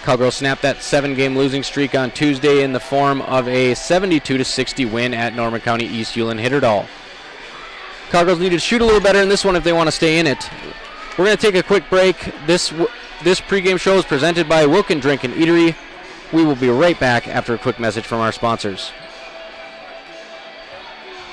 Cowgirls snapped that 7-game losing streak on Tuesday in the form of a 72-60 win at Norman County East Hewlin-Hitterdal. Cowgirls need to shoot a little better in this one if they want to stay in it. We're going to take a quick break. This pregame show is presented by Wilkin Drink and Eatery. We will be right back after a quick message from our sponsors.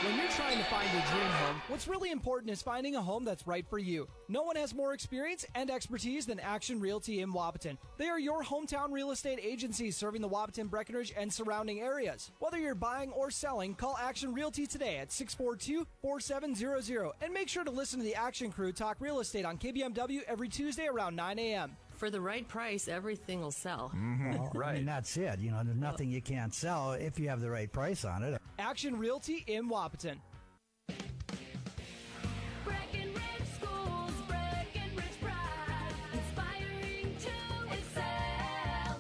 When you're trying to find your dream home, what's really important is finding a home that's right for you. No one has more experience and expertise than Action Realty in Wapaton. They are your hometown real estate agency serving the Wapaton, Breckenridge, and surrounding areas. Whether you're buying or selling, call Action Realty today at 642-4700. And make sure to listen to the Action Crew talk real estate on KBMW every Tuesday around 9 a.m. For the right price, everything will sell. Well, right. I mean, that's it. You know, there's nothing you can't sell if you have the right price on it. Action Realty in Wapaton. Breckenridge Schools, Breckenridge pride, inspiring to excel.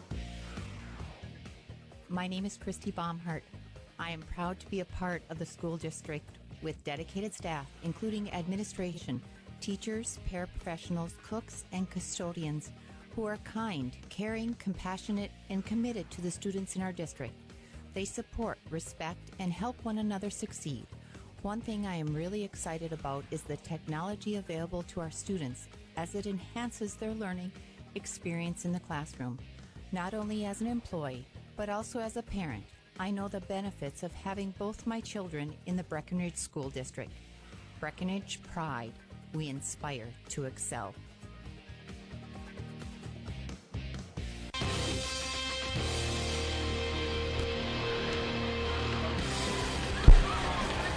My name is Christy Baumhart. I am proud to be a part of the school district with dedicated staff, including administration, teachers, paraprofessionals, cooks, and custodians who are kind, caring, compassionate, and committed to the students in our district. They support, respect, and help one another succeed. One thing I am really excited about is the technology available to our students as it enhances their learning experience in the classroom. Not only as an employee, but also as a parent, I know the benefits of having both my children in the Breckenridge School District. Breckenridge Pride. We inspire to excel.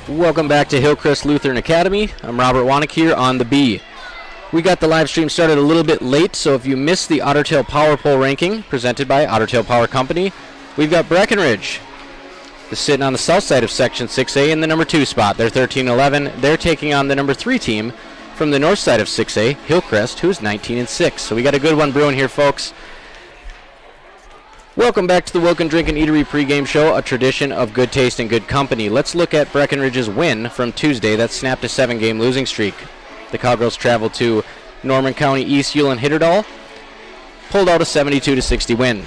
Welcome back to Hillcrest Lutheran Academy. I'm Robert Wanek here on the B. We got the live stream started a little bit late, so if you missed the Otter Tail Power Pole ranking presented by Otter Tail Power Company, we've got Breckenridge. They're sitting on the south side of Section 6A in the number 2 spot. They're 13-11. They're taking on the number 3 team from the north side of 6A, Hillcrest, who's 19-6. So we got a good one brewing here, folks. Welcome back to the Wilkin Drink and Eatery pregame show, a tradition of good taste and good company. Let's look at Breckenridge's win from Tuesday that snapped a 7-game losing streak. The Cowgirls traveled to Norman County East Hewlin-Hitterdal, pulled out a 72-60 win.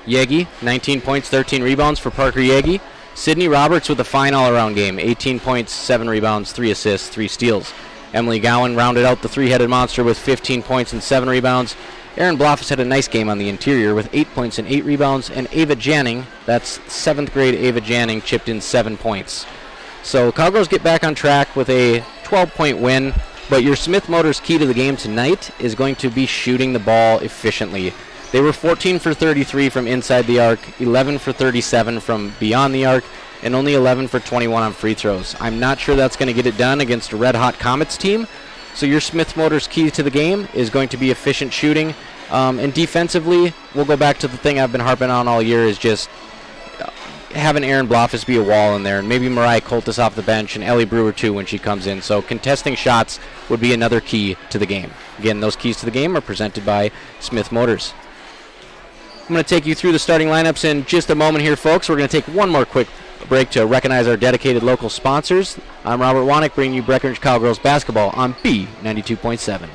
Yegi, 19 points, 13 rebounds for Parker Yegi. Sydney Roberts with a fine all-around game, 18 points, 7 rebounds, 3 assists, 3 steals. Emily Gowan rounded out the three-headed monster with 15 points and 7 rebounds. Aaron Bloffus had a nice game on the interior with 8 points and 8 rebounds. And Ava Janning, that's 7th grade Ava Janning, chipped in 7 points. So Cowgirls get back on track with a 12-point win. But your Smith Motors key to the game tonight is going to be shooting the ball efficiently. They were 14 for 33 from inside the arc, 11 for 37 from beyond the arc, and only 11 for 21 on free throws. I'm not sure that's going to get it done against a red-hot Comets team. So your Smith Motors key to the game is going to be efficient shooting. And defensively, we'll go back to the thing I've been harping on all year is just having Aaron Bloffus be a wall in there, and maybe Mariah Coltis off the bench, and Ellie Brewer too when she comes in. So contesting shots would be another key to the game. Again, those keys to the game are presented by Smith Motors. I'm going to take you through the starting lineups in just a moment here, folks. We're going to take one more quick break to recognize our dedicated local sponsors. I'm Robert Wanek, bringing you Breckenridge Cowgirls basketball on B92.7.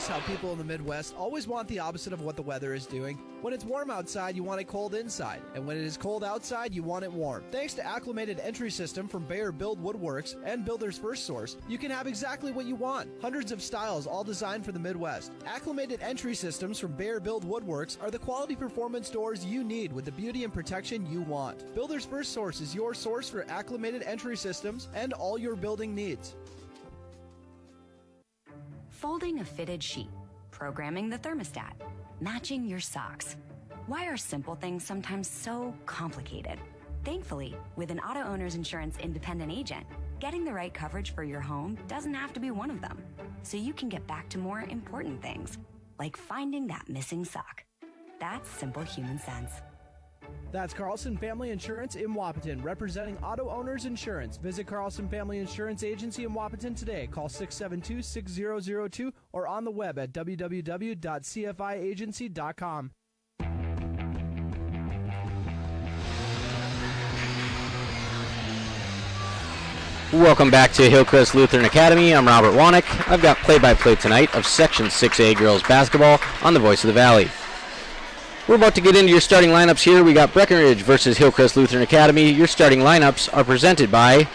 How people in the Midwest always want the opposite of what the weather is doing. When it's warm outside, you want it cold inside. And when it is cold outside, you want it warm. Thanks to Acclimated Entry System from Bayer Build Woodworks and Builder's First Source, you can have exactly what you want. Hundreds of styles, all designed for the Midwest. Acclimated Entry Systems from Bayer Build Woodworks are the quality performance doors you need with the beauty and protection you want. Builder's First Source is your source for acclimated entry systems and all your building needs. Folding a fitted sheet, programming the thermostat, matching your socks. Why are simple things sometimes so complicated? Thankfully, with an Auto Owners Insurance independent agent, getting the right coverage for your home doesn't have to be one of them. So you can get back to more important things, like finding that missing sock. That's simple human sense. That's Carlson Family Insurance in Wapaton, representing Auto Owners Insurance. Visit Carlson Family Insurance Agency in Wapaton today. Call 672-6002 or on the web at www.cfiagency.com. Welcome back to Hillcrest Lutheran Academy. I'm Robert Wanick. I've got play-by-play tonight of Section 6A girls basketball on the Voice of the Valley. We're about to get into your starting lineups here. We got Breckenridge versus Hillcrest Lutheran Academy. Your starting lineups are presented by...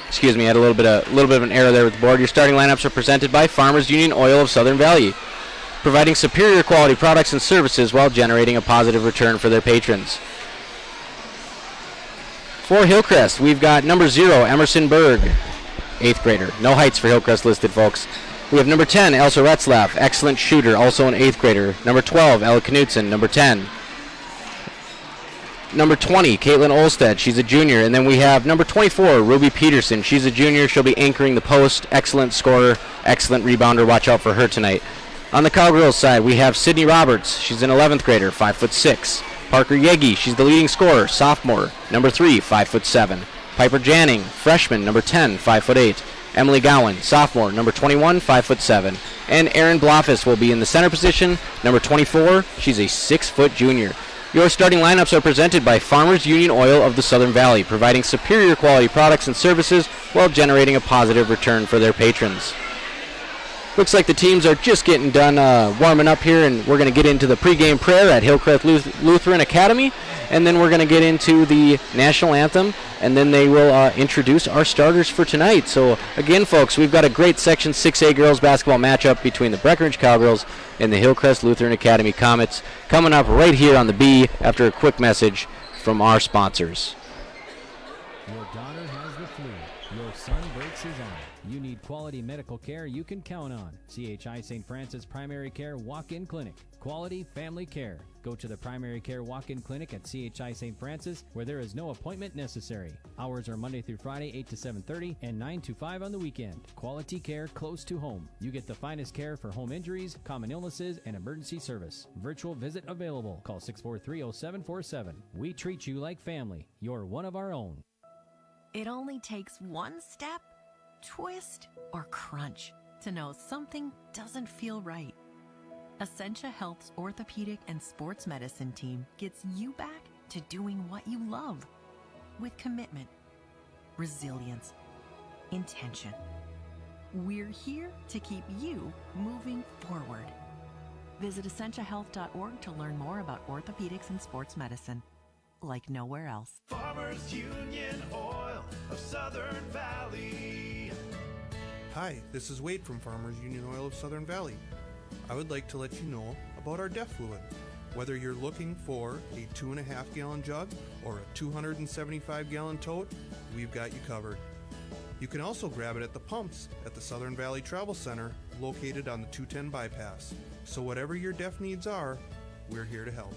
Excuse me, I had a little bit of an error there with the board. Your starting lineups are presented by Farmers Union Oil of Southern Valley, providing superior quality products and services while generating a positive return for their patrons. For Hillcrest, we've got number 0, Emerson Berg, 8th grader. No heights for Hillcrest listed, folks. We have number 10, Elsa Retzlaff, excellent shooter, also an 8th grader. Number 12, Ella Knutson, number 10. Number 20, Caitlin Olstead, she's a junior. And then we have number 24, Ruby Peterson. She's a junior. She'll be anchoring the post. Excellent scorer, excellent rebounder. Watch out for her tonight. On the Cowgirls side, we have Sydney Roberts. She's an 11th grader, 5'6". Parker Yegi, she's the leading scorer, sophomore, number 3, 5'7". Piper Janning, freshman, number 10, 5'8". Emily Gowan, sophomore, number 21, 5'7". And Erin Bloffis will be in the center position, number 24. She's a 6-foot junior. Your starting lineups are presented by Farmers Union Oil of the Southern Valley, providing superior quality products and services while generating a positive return for their patrons. Looks like the teams are just getting done warming up here, and we're going to get into the pregame prayer at Hillcrest Lutheran Academy, and then we're going to get into the national anthem, and then they will introduce our starters for tonight. So, again, folks, we've got a great Section 6A girls basketball matchup between the Breckenridge Cowgirls and the Hillcrest Lutheran Academy Comets coming up right here on the B after a quick message from our sponsors. Your daughter has the flu. Your son breaks his arm. You need quality medical care you can count on. CHI St. Francis Primary Care Walk-In Clinic. Quality family care. Go to the Primary Care Walk-In Clinic at CHI St. Francis, where there is no appointment necessary. Hours are Monday through Friday, 8 to 7:30 and 9 to 5 on the weekend. Quality care close to home. You get the finest care for home injuries, common illnesses, and emergency service. Virtual visit available. Call 643-0747. We treat you like family. You're one of our own. It only takes one step, twist, or crunch to know something doesn't feel right. Essentia Health's orthopedic and sports medicine team gets you back to doing what you love with commitment, resilience, intention. We're here to keep you moving forward. Visit essentiahealth.org to learn more about orthopedics and sports medicine, like nowhere else. Farmers Union Oil of Southern Valley. Hi, this is Wade from Farmers Union Oil of Southern Valley. I would like to let you know about our DEF fluid. Whether you're looking for a 2.5 gallon jug or a 275 gallon tote, we've got you covered. You can also grab it at the pumps at the Southern Valley Travel Center located on the 210 bypass. So whatever your DEF needs are, we're here to help.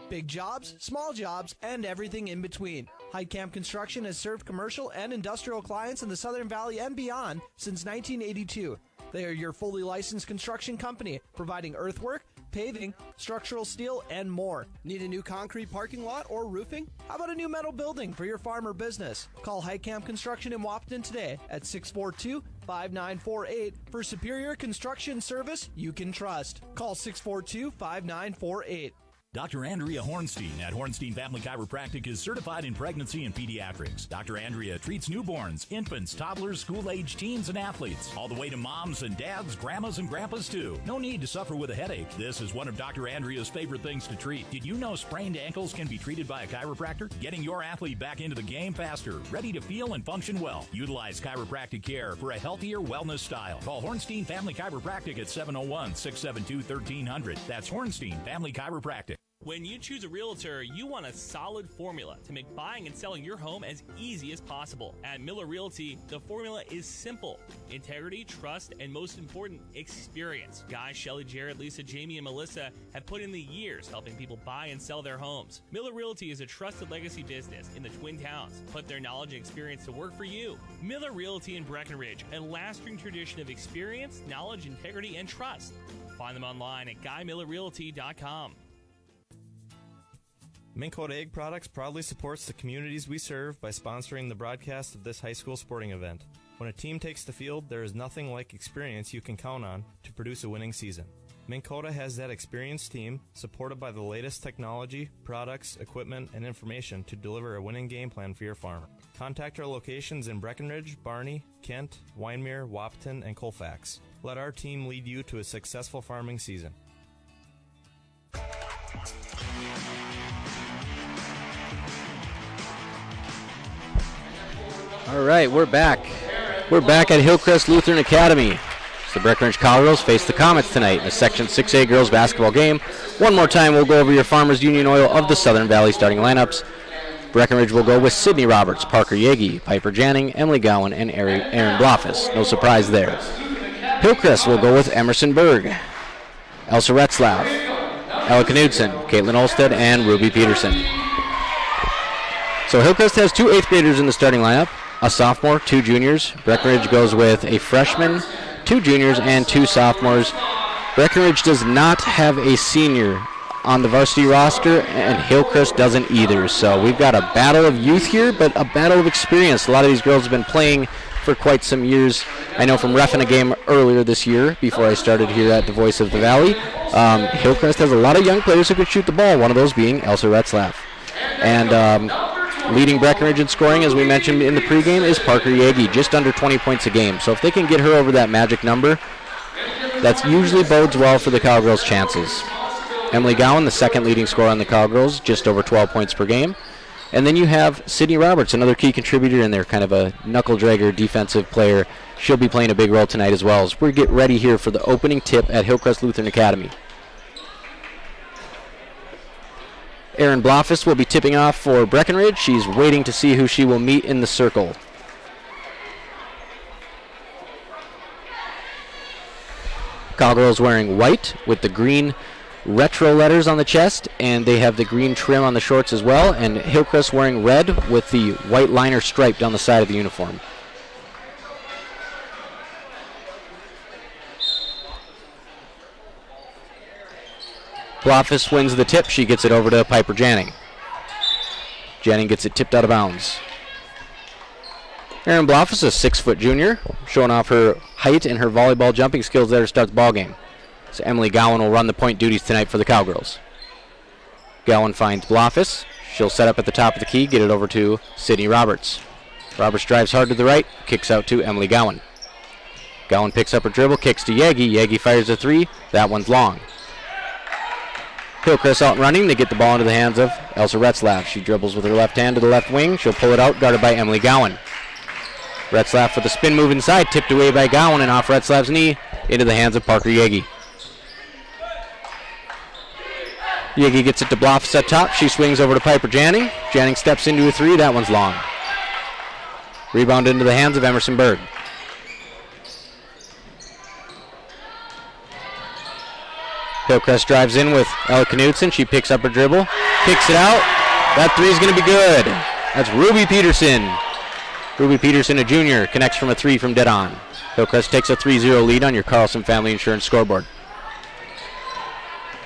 Big jobs, small jobs, and everything in between. Heidkamp Construction has served commercial and industrial clients in the Southern Valley and beyond since 1982. They are your fully licensed construction company, providing earthwork, paving, structural steel, and more. Need a new concrete parking lot or roofing? How about a new metal building for your farm or business? Call Heidkamp Construction in Wapton today at 642-5948 for superior construction service you can trust. Call 642-5948. Dr. Andrea Hornstein at Hornstein Family Chiropractic is certified in pregnancy and pediatrics. Dr. Andrea treats newborns, infants, toddlers, school-age teens, and athletes, all the way to moms and dads, grandmas, and grandpas, too. No need to suffer with a headache. This is one of Dr. Andrea's favorite things to treat. Did you know sprained ankles can be treated by a chiropractor? Getting your athlete back into the game faster, ready to feel and function well. Utilize chiropractic care for a healthier wellness style. Call Hornstein Family Chiropractic at 701-672-1300. That's Hornstein Family Chiropractic. When you choose a realtor, you want a solid formula to make buying and selling your home as easy as possible. At Miller Realty, the formula is simple: integrity, trust, and most important, experience. Guy, Shelley, Jared, Lisa, Jamie, and Melissa have put in the years helping people buy and sell their homes. Miller Realty is a trusted legacy business in the Twin Towns. Put their knowledge and experience to work for you. Miller Realty in Breckenridge, a lasting tradition of experience, knowledge, integrity, and trust. Find them online at GuyMillerRealty.com. Mink Coat Egg Products proudly supports the communities we serve by sponsoring the broadcast of this high school sporting event. When a team takes the field, there is nothing like experience you can count on to produce a winning season. Minn Kota has that experienced team, supported by the latest technology, products, equipment, and information to deliver a winning game plan for your farm. Contact our locations in Breckenridge, Barney, Kent, Wyndmere, Wahpeton, and Colfax. Let our team lead you to a successful farming season. All right, we're back. We're back at Hillcrest Lutheran Academy. The Breckenridge Cowgirls face the Comets tonight in a Section 6A girls basketball game. One more time, we'll go over your Farmers Union Oil of the Southern Valley starting lineups. Breckenridge will go with Sydney Roberts, Parker Yagi, Piper Janning, Emily Gowan, and Aaron Bloffus. No surprise there. Hillcrest will go with Emerson Berg, Elsa Retzlaff, Ella Knudsen, Caitlin Olsted, and Ruby Peterson. So Hillcrest has 2 8th graders in the starting lineup, a sophomore, 2 juniors. Breckenridge goes with a freshman, 2 juniors, and 2 sophomores. Breckenridge does not have a senior on the varsity roster, and Hillcrest doesn't either. So we've got a battle of youth here, but a battle of experience. A lot of these girls have been playing for quite some years. I know from reffing a game earlier this year, before I started here at the Voice of the Valley, Hillcrest has a lot of young players who can shoot the ball, one of those being Elsa Retzlaff. And leading Breckenridge in scoring, as we mentioned in the pregame, is Parker Yagi, just under 20 points a game. So if they can get her over that magic number, that usually bodes well for the Cowgirls' chances. Emily Gowan, the second leading scorer on the Cowgirls, just over 12 points per game. And then you have Sydney Roberts, another key contributor in there, kind of a knuckle-dragger defensive player. She'll be playing a big role tonight as well, as we get ready here for the opening tip at Hillcrest Lutheran Academy. Erin Bloffus will be tipping off for Breckenridge. She's waiting to see who she will meet in the circle. Cowgirls wearing white with the green retro letters on the chest, and they have the green trim on the shorts as well, and Hillcrest wearing red with the white liner stripe down the side of the uniform. Bloffus wins the tip. She gets it over to Piper Janning. Janning gets it tipped out of bounds. Erin Bloffus, a 6-foot junior, showing off her height and her volleyball jumping skills there to start the ball game. So Emily Gowan will run the point duties tonight for the Cowgirls. Gowan finds Bloffus. She'll set up at the top of the key, get it over to Sydney Roberts. Roberts drives hard to the right, kicks out to Emily Gowan. Gowan picks up her dribble, kicks to Yagi. Yagi fires a 3. That one's long. Hillcrest out and running. They get the ball into the hands of Elsa Retzlaff. She dribbles with her left hand to the left wing. She'll pull it out, guarded by Emily Gowan. Retzlaff with a spin move inside, tipped away by Gowan and off Retzlaff's knee into the hands of Parker Yagi. Yagi gets it to Bloffus up top. She swings over to Piper Janning. Janning steps into a 3. That one's long. Rebound into the hands of Emerson Berg. Hillcrest drives in with Ella Knudsen. She picks up her dribble, kicks it out. That 3 is going to be good. That's Ruby Peterson. Ruby Peterson, a junior, connects from a 3 from dead on. Hillcrest takes a 3-0 lead on your Carlson Family Insurance scoreboard.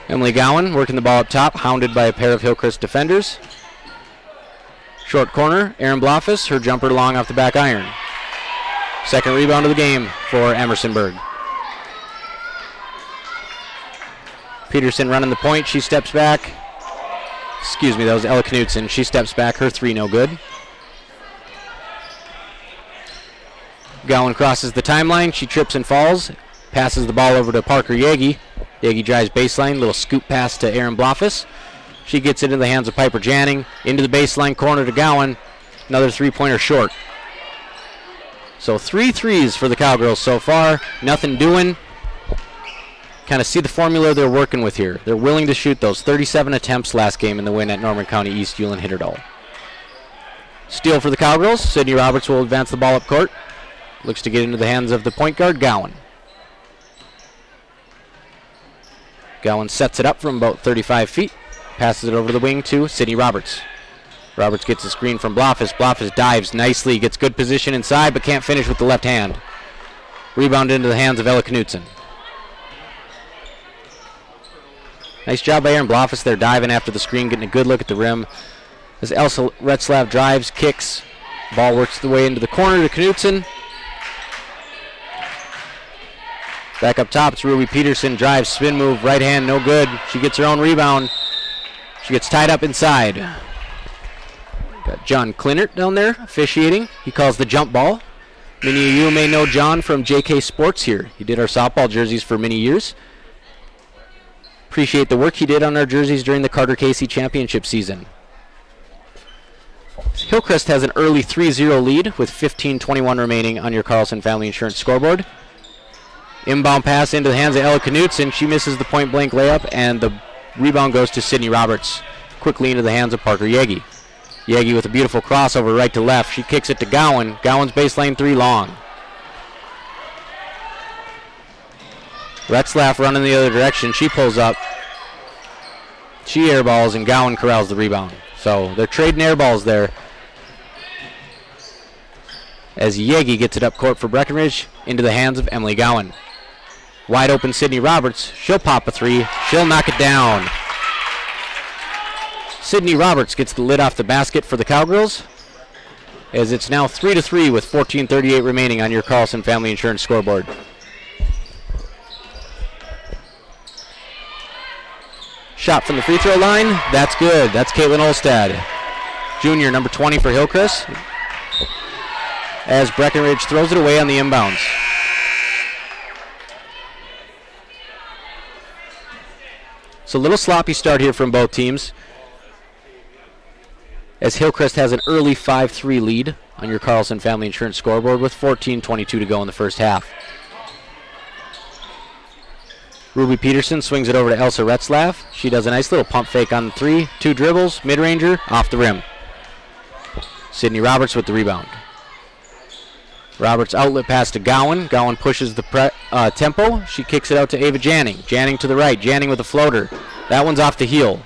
Emily Gowan working the ball up top, hounded by a pair of Hillcrest defenders. Short corner, Erin Bloffus, her jumper long off the back iron. Second rebound of the game for Emerson Berg. Peterson running the point. She steps back. Excuse me, that was Ella Knudsen. She steps back. Her 3 no good. Gowan crosses the timeline. She trips and falls. Passes the ball over to Parker Yagi. Yagi drives baseline. Little scoop pass to Erin Bloffus. She gets it into the hands of Piper Janning. Into the baseline corner to Gowan. Another 3-pointer short. So 3 threes for the Cowgirls so far. Nothing doing. Kind of see the formula they're working with here. They're willing to shoot those 37 attempts last game in the win at Norman County East Hewlin Hitterdal. Steal for the Cowgirls. Sydney Roberts will advance the ball up court. Looks to get into the hands of the point guard, Gowan. Gowan sets it up from about 35 feet. Passes it over to the wing to Sydney Roberts. Roberts gets a screen from Bloffus. Bloffus dives nicely, gets good position inside, but can't finish with the left hand. Rebound into the hands of Ella Knudsen. Nice job by Erin Bloffus there, diving after the screen, getting a good look at the rim. As Elsa Retzlaff drives, kicks. Ball works the way into the corner to Knudsen. Back up top, it's Ruby Peterson. Drives, spin move, right hand, no good. She gets her own rebound. She gets tied up inside. Got John Clinert down there officiating. He calls the jump ball. Many of you may know John from JK Sports here. He did our softball jerseys for many years. Appreciate the work he did on our jerseys during the Carter Casey Championship season. Hillcrest has an early 3-0 lead with 15:21 remaining on your Carlson Family Insurance scoreboard. Inbound pass into the hands of Ella Knutson. She misses the point-blank layup, and the rebound goes to Sydney Roberts. Quickly into the hands of Parker Yegi. Yegi with a beautiful crossover right to left. She kicks it to Gowan. Gowan's baseline three long. Retzlaff running the other direction. She pulls up. She airballs, and Gowan corrals the rebound. So they're trading airballs there. As Yegi gets it up court for Breckenridge into the hands of Emily Gowan. Wide open Sydney Roberts. She'll pop a three. She'll knock it down. Sydney Roberts gets the lid off the basket for the Cowgirls, as it's now 3-3 with 14:38 remaining on your Carlson Family Insurance scoreboard. Shot from the free throw line. That's good. That's Caitlin Olstad, junior, number 20 for Hillcrest, as Breckenridge throws it away on the inbounds. So a little sloppy start here from both teams, as Hillcrest has an early 5-3 lead on your Carlson Family Insurance scoreboard with 14:22 to go in the first half. Ruby Peterson swings it over to Elsa Retzlaff. She does a nice little pump fake on the three. Two dribbles, mid-ranger, off the rim. Sydney Roberts with the rebound. Roberts outlet pass to Gowan. Gowan pushes the tempo. She kicks it out to Ava Janning. Janning to the right. Janning with a floater. That one's off the heel.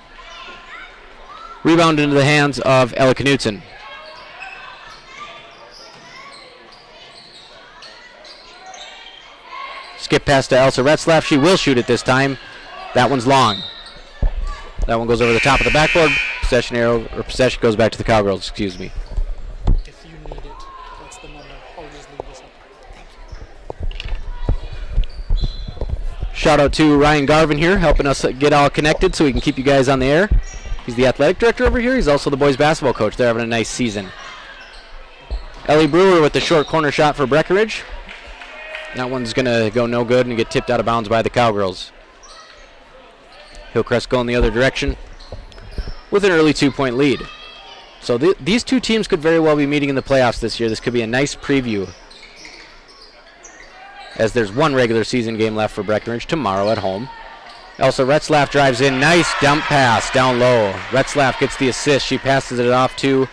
Rebound into the hands of Ella Knutson. Skip pass to Elsa Retzlaff. She will shoot it this time. That one's long. That one goes over the top of the backboard. Possession arrow, or possession goes back to the Cowgirls, excuse me. If you need it, that's the number. I'll just leave this up. Shout out to Ryan Garvin here, helping us get all connected so we can keep you guys on the air. He's the athletic director over here. He's also the boys basketball coach. They're having a nice season. Ellie Brewer with the short corner shot for Breckenridge. That one's going to go no good and get tipped out of bounds by the Cowgirls. Hillcrest going the other direction with an early 2-point lead. So these two teams could very well be meeting in the playoffs this year. This could be a nice preview, as there's one regular season game left for Breckenridge tomorrow at home. Elsa Retzlaff drives in. Nice dump pass down low. Retzlaff gets the assist. She passes it off to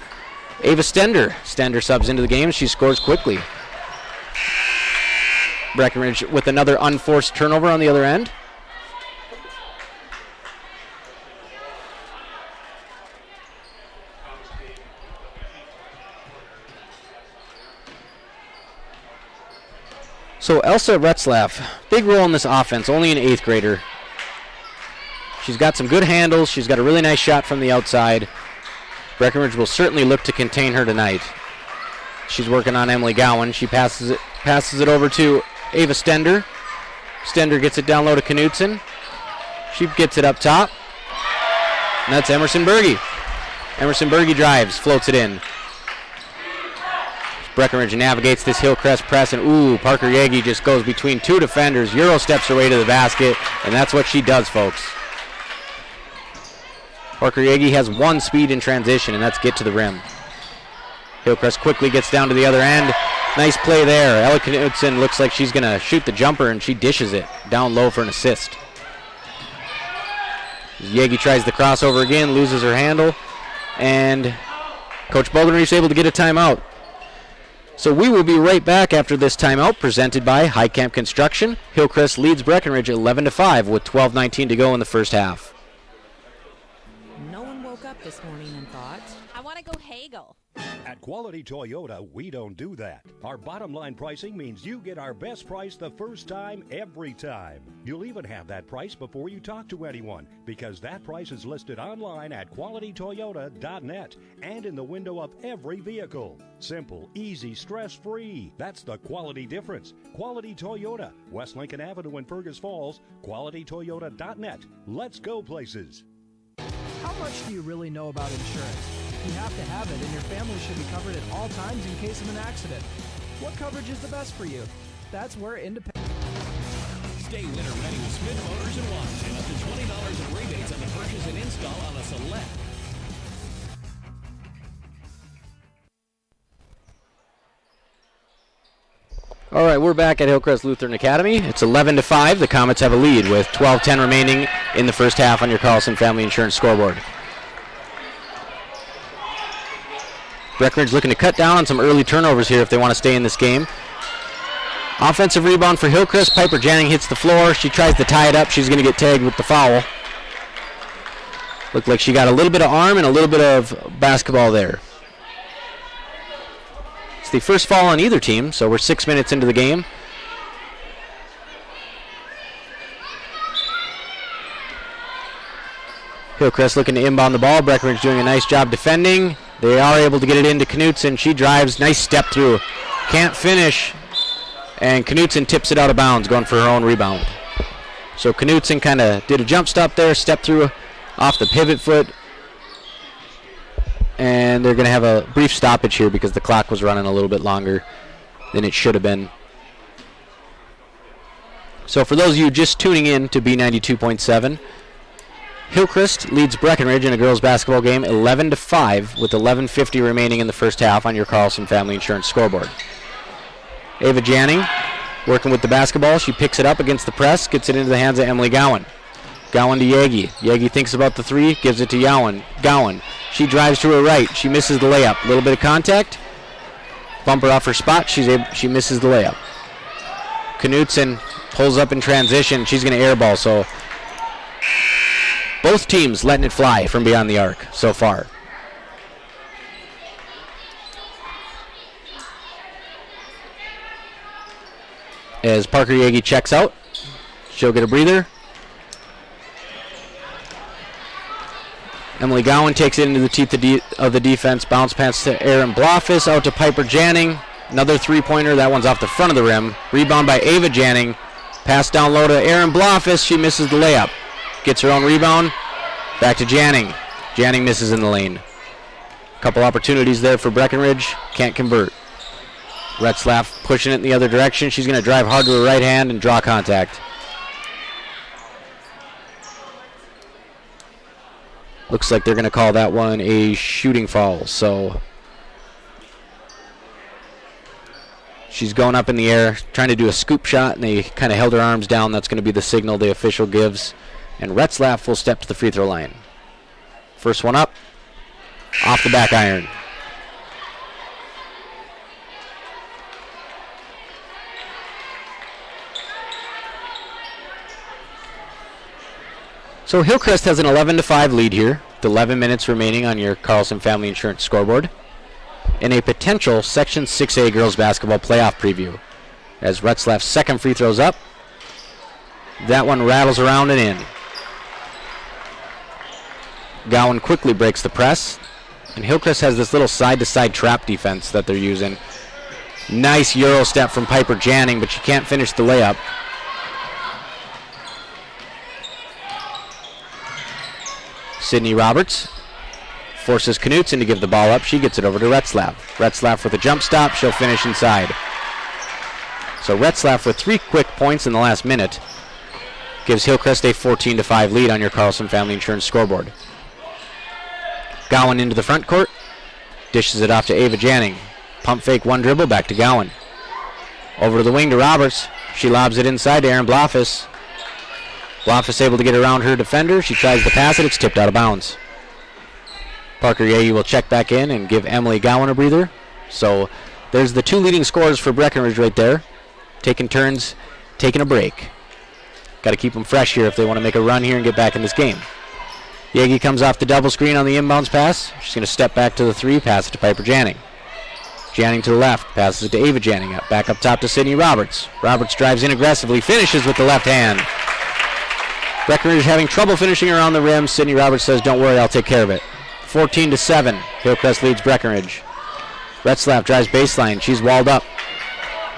Ava Stender. Stender subs into the game. She scores quickly. Breckenridge with another unforced turnover on the other end. So Elsa Retzlaff, big role in this offense, only an 8th grader. She's got some good handles. She's got a really nice shot from the outside. Breckenridge will certainly look to contain her tonight. She's working on Emily Gowan. She passes it over to Ava Stender. Stender gets it down low to Knutson. She gets it up top. And that's Emerson Berge. Emerson Berge drives, floats it in. Breckenridge navigates this Hillcrest press, and Parker Yagi just goes between two defenders. Euro steps her way to the basket, and that's what she does, folks. Parker Yagi has one speed in transition, and that's get to the rim. Hillcrest quickly gets down to the other end. Nice play there. Ella Knutson looks like she's going to shoot the jumper, and she dishes it down low for an assist. Yagi tries the crossover again, loses her handle, and Coach Bogenreef's able to get a timeout. So we will be right back after this timeout, presented by High Camp Construction. Hillcrest leads Breckenridge 11-5 with 12:19 to go in the first half. No one woke up this morning and thought, I want to go haggle. At Quality Toyota, we don't do that. Our bottom line pricing means you get our best price the first time, every time. You'll even have that price before you talk to anyone, because that price is listed online at qualitytoyota.net and in the window of every vehicle. Simple, easy, stress-free. That's the quality difference. Quality Toyota, West Lincoln Avenue in Fergus Falls, qualitytoyota.net. Let's go places. How much do you really know about insurance? You have to have it, and your family should be covered at all times in case of an accident. What coverage is the best for you? That's where independent... Stay winter ready with Smith Motors in Washington. Up to $20 of rebates on the purchase and install on a select. All right, we're back at Hillcrest Lutheran Academy. It's 11-5. The Comets have a lead with 12:10 remaining in the first half on your Carlson Family Insurance scoreboard. Breckenridge looking to cut down on some early turnovers here if they want to stay in this game. Offensive rebound for Hillcrest. Piper Janning hits the floor. She tries to tie it up. She's going to get tagged with the foul. Looked like she got a little bit of arm and a little bit of basketball there. It's the first foul on either team, so we're 6 minutes into the game. Hillcrest looking to inbound the ball. Breckenridge doing a nice job defending. They are able to get it into Knutson. She drives. Nice step through. Can't finish. And Knutson tips it out of bounds, going for her own rebound. So Knutson kind of did a jump stop there, step through off the pivot foot. And they're going to have a brief stoppage here because the clock was running a little bit longer than it should have been. So for those of you just tuning in to B92.7, Hillcrest leads Breckenridge in a girls basketball game 11-5 with 11:50 remaining in the first half on your Carlson Family Insurance scoreboard. Ava Janning working with the basketball. She picks it up against the press, gets it into the hands of Emily Gowan. Gowan to Yagi. Yagi thinks about the three, gives it to Gowan. She drives to her right. She misses the layup. A little bit of contact. Bumper off her spot. She misses the layup. Knutson pulls up in transition. She's going to airball, so both teams letting it fly from beyond the arc so far. As Parker Yagi checks out, she'll get a breather. Emily Gowan takes it into the teeth of the defense. Bounce pass to Erin Blofis, out to Piper Janning. Another three-pointer. That one's off the front of the rim. Rebound by Ava Janning. Pass down low to Erin Blofis. She misses the layup. Gets her own rebound. Back to Janning. Janning misses in the lane. Couple opportunities there for Breckenridge. Can't convert. Retzlaff pushing it in the other direction. She's going to drive hard to her right hand and draw contact. Looks like they're going to call that one a shooting foul. So she's going up in the air, trying to do a scoop shot, and they kind of held her arms down. That's going to be the signal the official gives. And Retzlaff will step to the free throw line. First one up, off the back iron. So Hillcrest has an 11-5 lead here, with 11 minutes remaining on your Carlson Family Insurance scoreboard, in a potential Section 6A girls basketball playoff preview. As Retzlaff's second free throw's up, that one rattles around and in. Gowan quickly breaks the press, and Hillcrest has this little side-to-side trap defense that they're using. Nice Euro step from Piper Janning, but she can't finish the layup. Sydney Roberts forces Knutson to give the ball up. She gets it over to Retzlaff. Retzlaff with a jump stop. She'll finish inside. So Retzlaff with 3 quick points in the last minute gives Hillcrest a 14-5 lead on your Carlson Family Insurance scoreboard. Gowan into the front court. Dishes it off to Ava Janning. Pump fake, one dribble, back to Gowan. Over to the wing to Roberts. She lobs it inside to Erin Blofis. Blofis able to get around her defender. She tries to pass it. It's tipped out of bounds. Parker Yagi will check back in and give Emily Gowan a breather. So there's the 2 leading scorers for Breckenridge right there. Taking turns, taking a break. Got to keep them fresh here if they want to make a run here and get back in this game. Yagi comes off the double screen on the inbounds pass. She's going to step back to the 3, pass it to Piper Janning. Janning to the left, passes it to Ava Janning. Back up top to Sydney Roberts. Roberts drives in aggressively, finishes with the left hand. Breckenridge having trouble finishing around the rim. Sydney Roberts says, don't worry, I'll take care of it. 14-7, Hillcrest leads Breckenridge. Retzlaff drives baseline, she's walled up.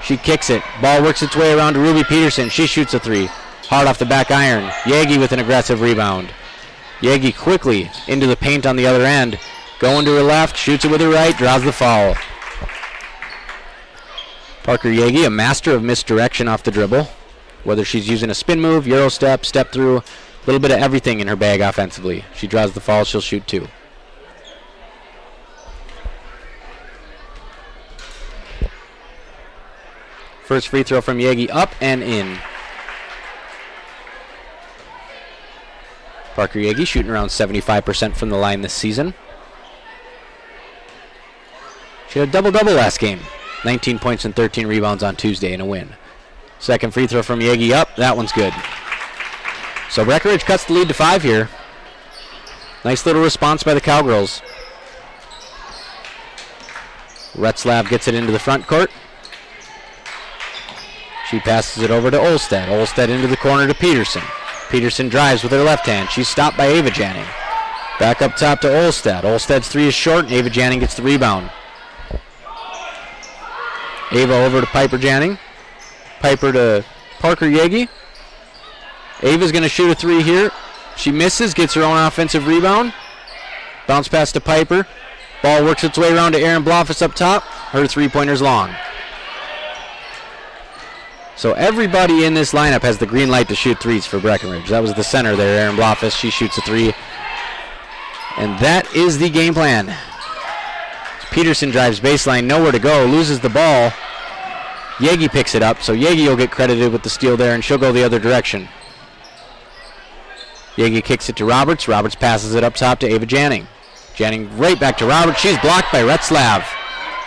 She kicks it, ball works its way around to Ruby Peterson. She shoots a three, hard off the back iron. Yagi with an aggressive rebound. Yagi quickly into the paint on the other end. Going to her left, shoots it with her right, draws the foul. Parker Yagi, a master of misdirection off the dribble. Whether she's using a spin move, Euro step, step through, a little bit of everything in her bag offensively. She draws the foul, she'll shoot two. First free throw from Yagi, up and in. Parker Yagi shooting around 75% from the line this season. She had a double-double last game. 19 points and 13 rebounds on Tuesday in a win. Second free throw from Yagi up. That one's good. So Breckenridge cuts the lead to 5 here. Nice little response by the Cowgirls. Retzlaff gets it into the front court. She passes it over to Olstead. Olstead into the corner to Peterson. Peterson drives with her left hand. She's stopped by Ava Janning. Back up top to Olstead. Olstead's three is short, and Ava Janning gets the rebound. Ava over to Piper Janning. Piper to Parker Yagi. Ava's going to shoot a three here. She misses, gets her own offensive rebound. Bounce pass to Piper. Ball works its way around to Erin Blofus up top. Her three-pointer's long. So everybody in this lineup has the green light to shoot threes for Breckenridge. That was the center there, Erin Blofus. She shoots a three. And that is the game plan. Peterson drives baseline, nowhere to go, loses the ball. Yagi picks it up, so Yagi will get credited with the steal there, and she'll go the other direction. Yagi kicks it to Roberts. Roberts passes it up top to Ava Janning. Janning right back to Roberts. She's blocked by Retzlaff.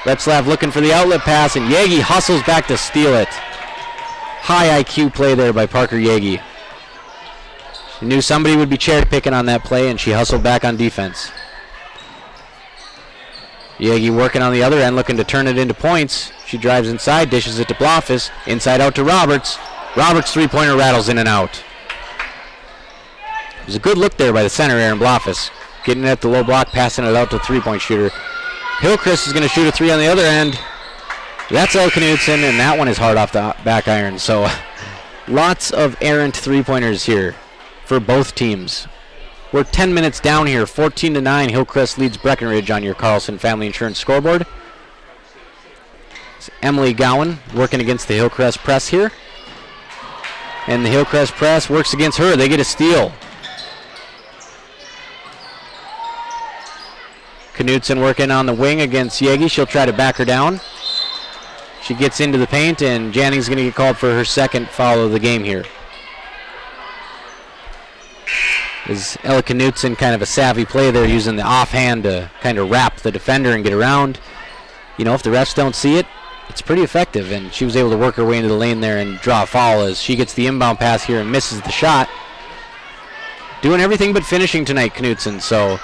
Retzlaff looking for the outlet pass, and Yagi hustles back to steal it. High IQ play there by Parker Yagi. She knew somebody would be cherry picking on that play, and she hustled back on defense. Yagi working on the other end, looking to turn it into points. She drives inside, dishes it to Blofus. Inside out to Roberts. Roberts' three-pointer rattles in and out. It was a good look there by the center, Erin Blofus. Getting it at the low block, passing it out to the three-point shooter. Hillcrest is going to shoot a three on the other end. That's El Knudsen, and that one is hard off the back iron. So lots of errant three-pointers here for both teams. We're 10 minutes down here, 14-9. Hillcrest leads Breckenridge on your Carlson Family Insurance scoreboard. It's Emily Gowan working against the Hillcrest press here. And the Hillcrest press works against her. They get a steal. Knudsen working on the wing against Yagi. She'll try to back her down. She gets into the paint, and Janning's going to get called for her second foul of the game here. Is Ella Knudsen kind of a savvy play there, using the offhand to kind of wrap the defender and get around. You know, if the refs don't see it, it's pretty effective, and she was able to work her way into the lane there and draw a foul as she gets the inbound pass here and misses the shot. Doing everything but finishing tonight, Knudsen, so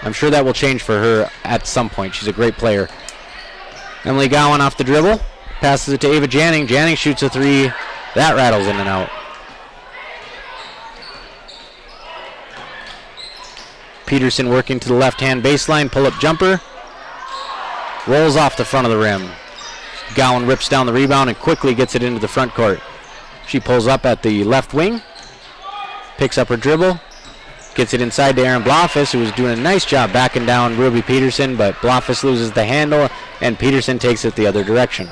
I'm sure that will change for her at some point. She's a great player. Emily Gowan off the dribble, passes it to Ava Janning. Janning shoots a three. That rattles in and out. Peterson working to the left-hand baseline, pull-up jumper. Rolls off the front of the rim. Gowan rips down the rebound and quickly gets it into the front court. She pulls up at the left wing, picks up her dribble, gets it inside to Erin Blofus, who was doing a nice job backing down Ruby Peterson, but Blofus loses the handle, and Peterson takes it the other direction.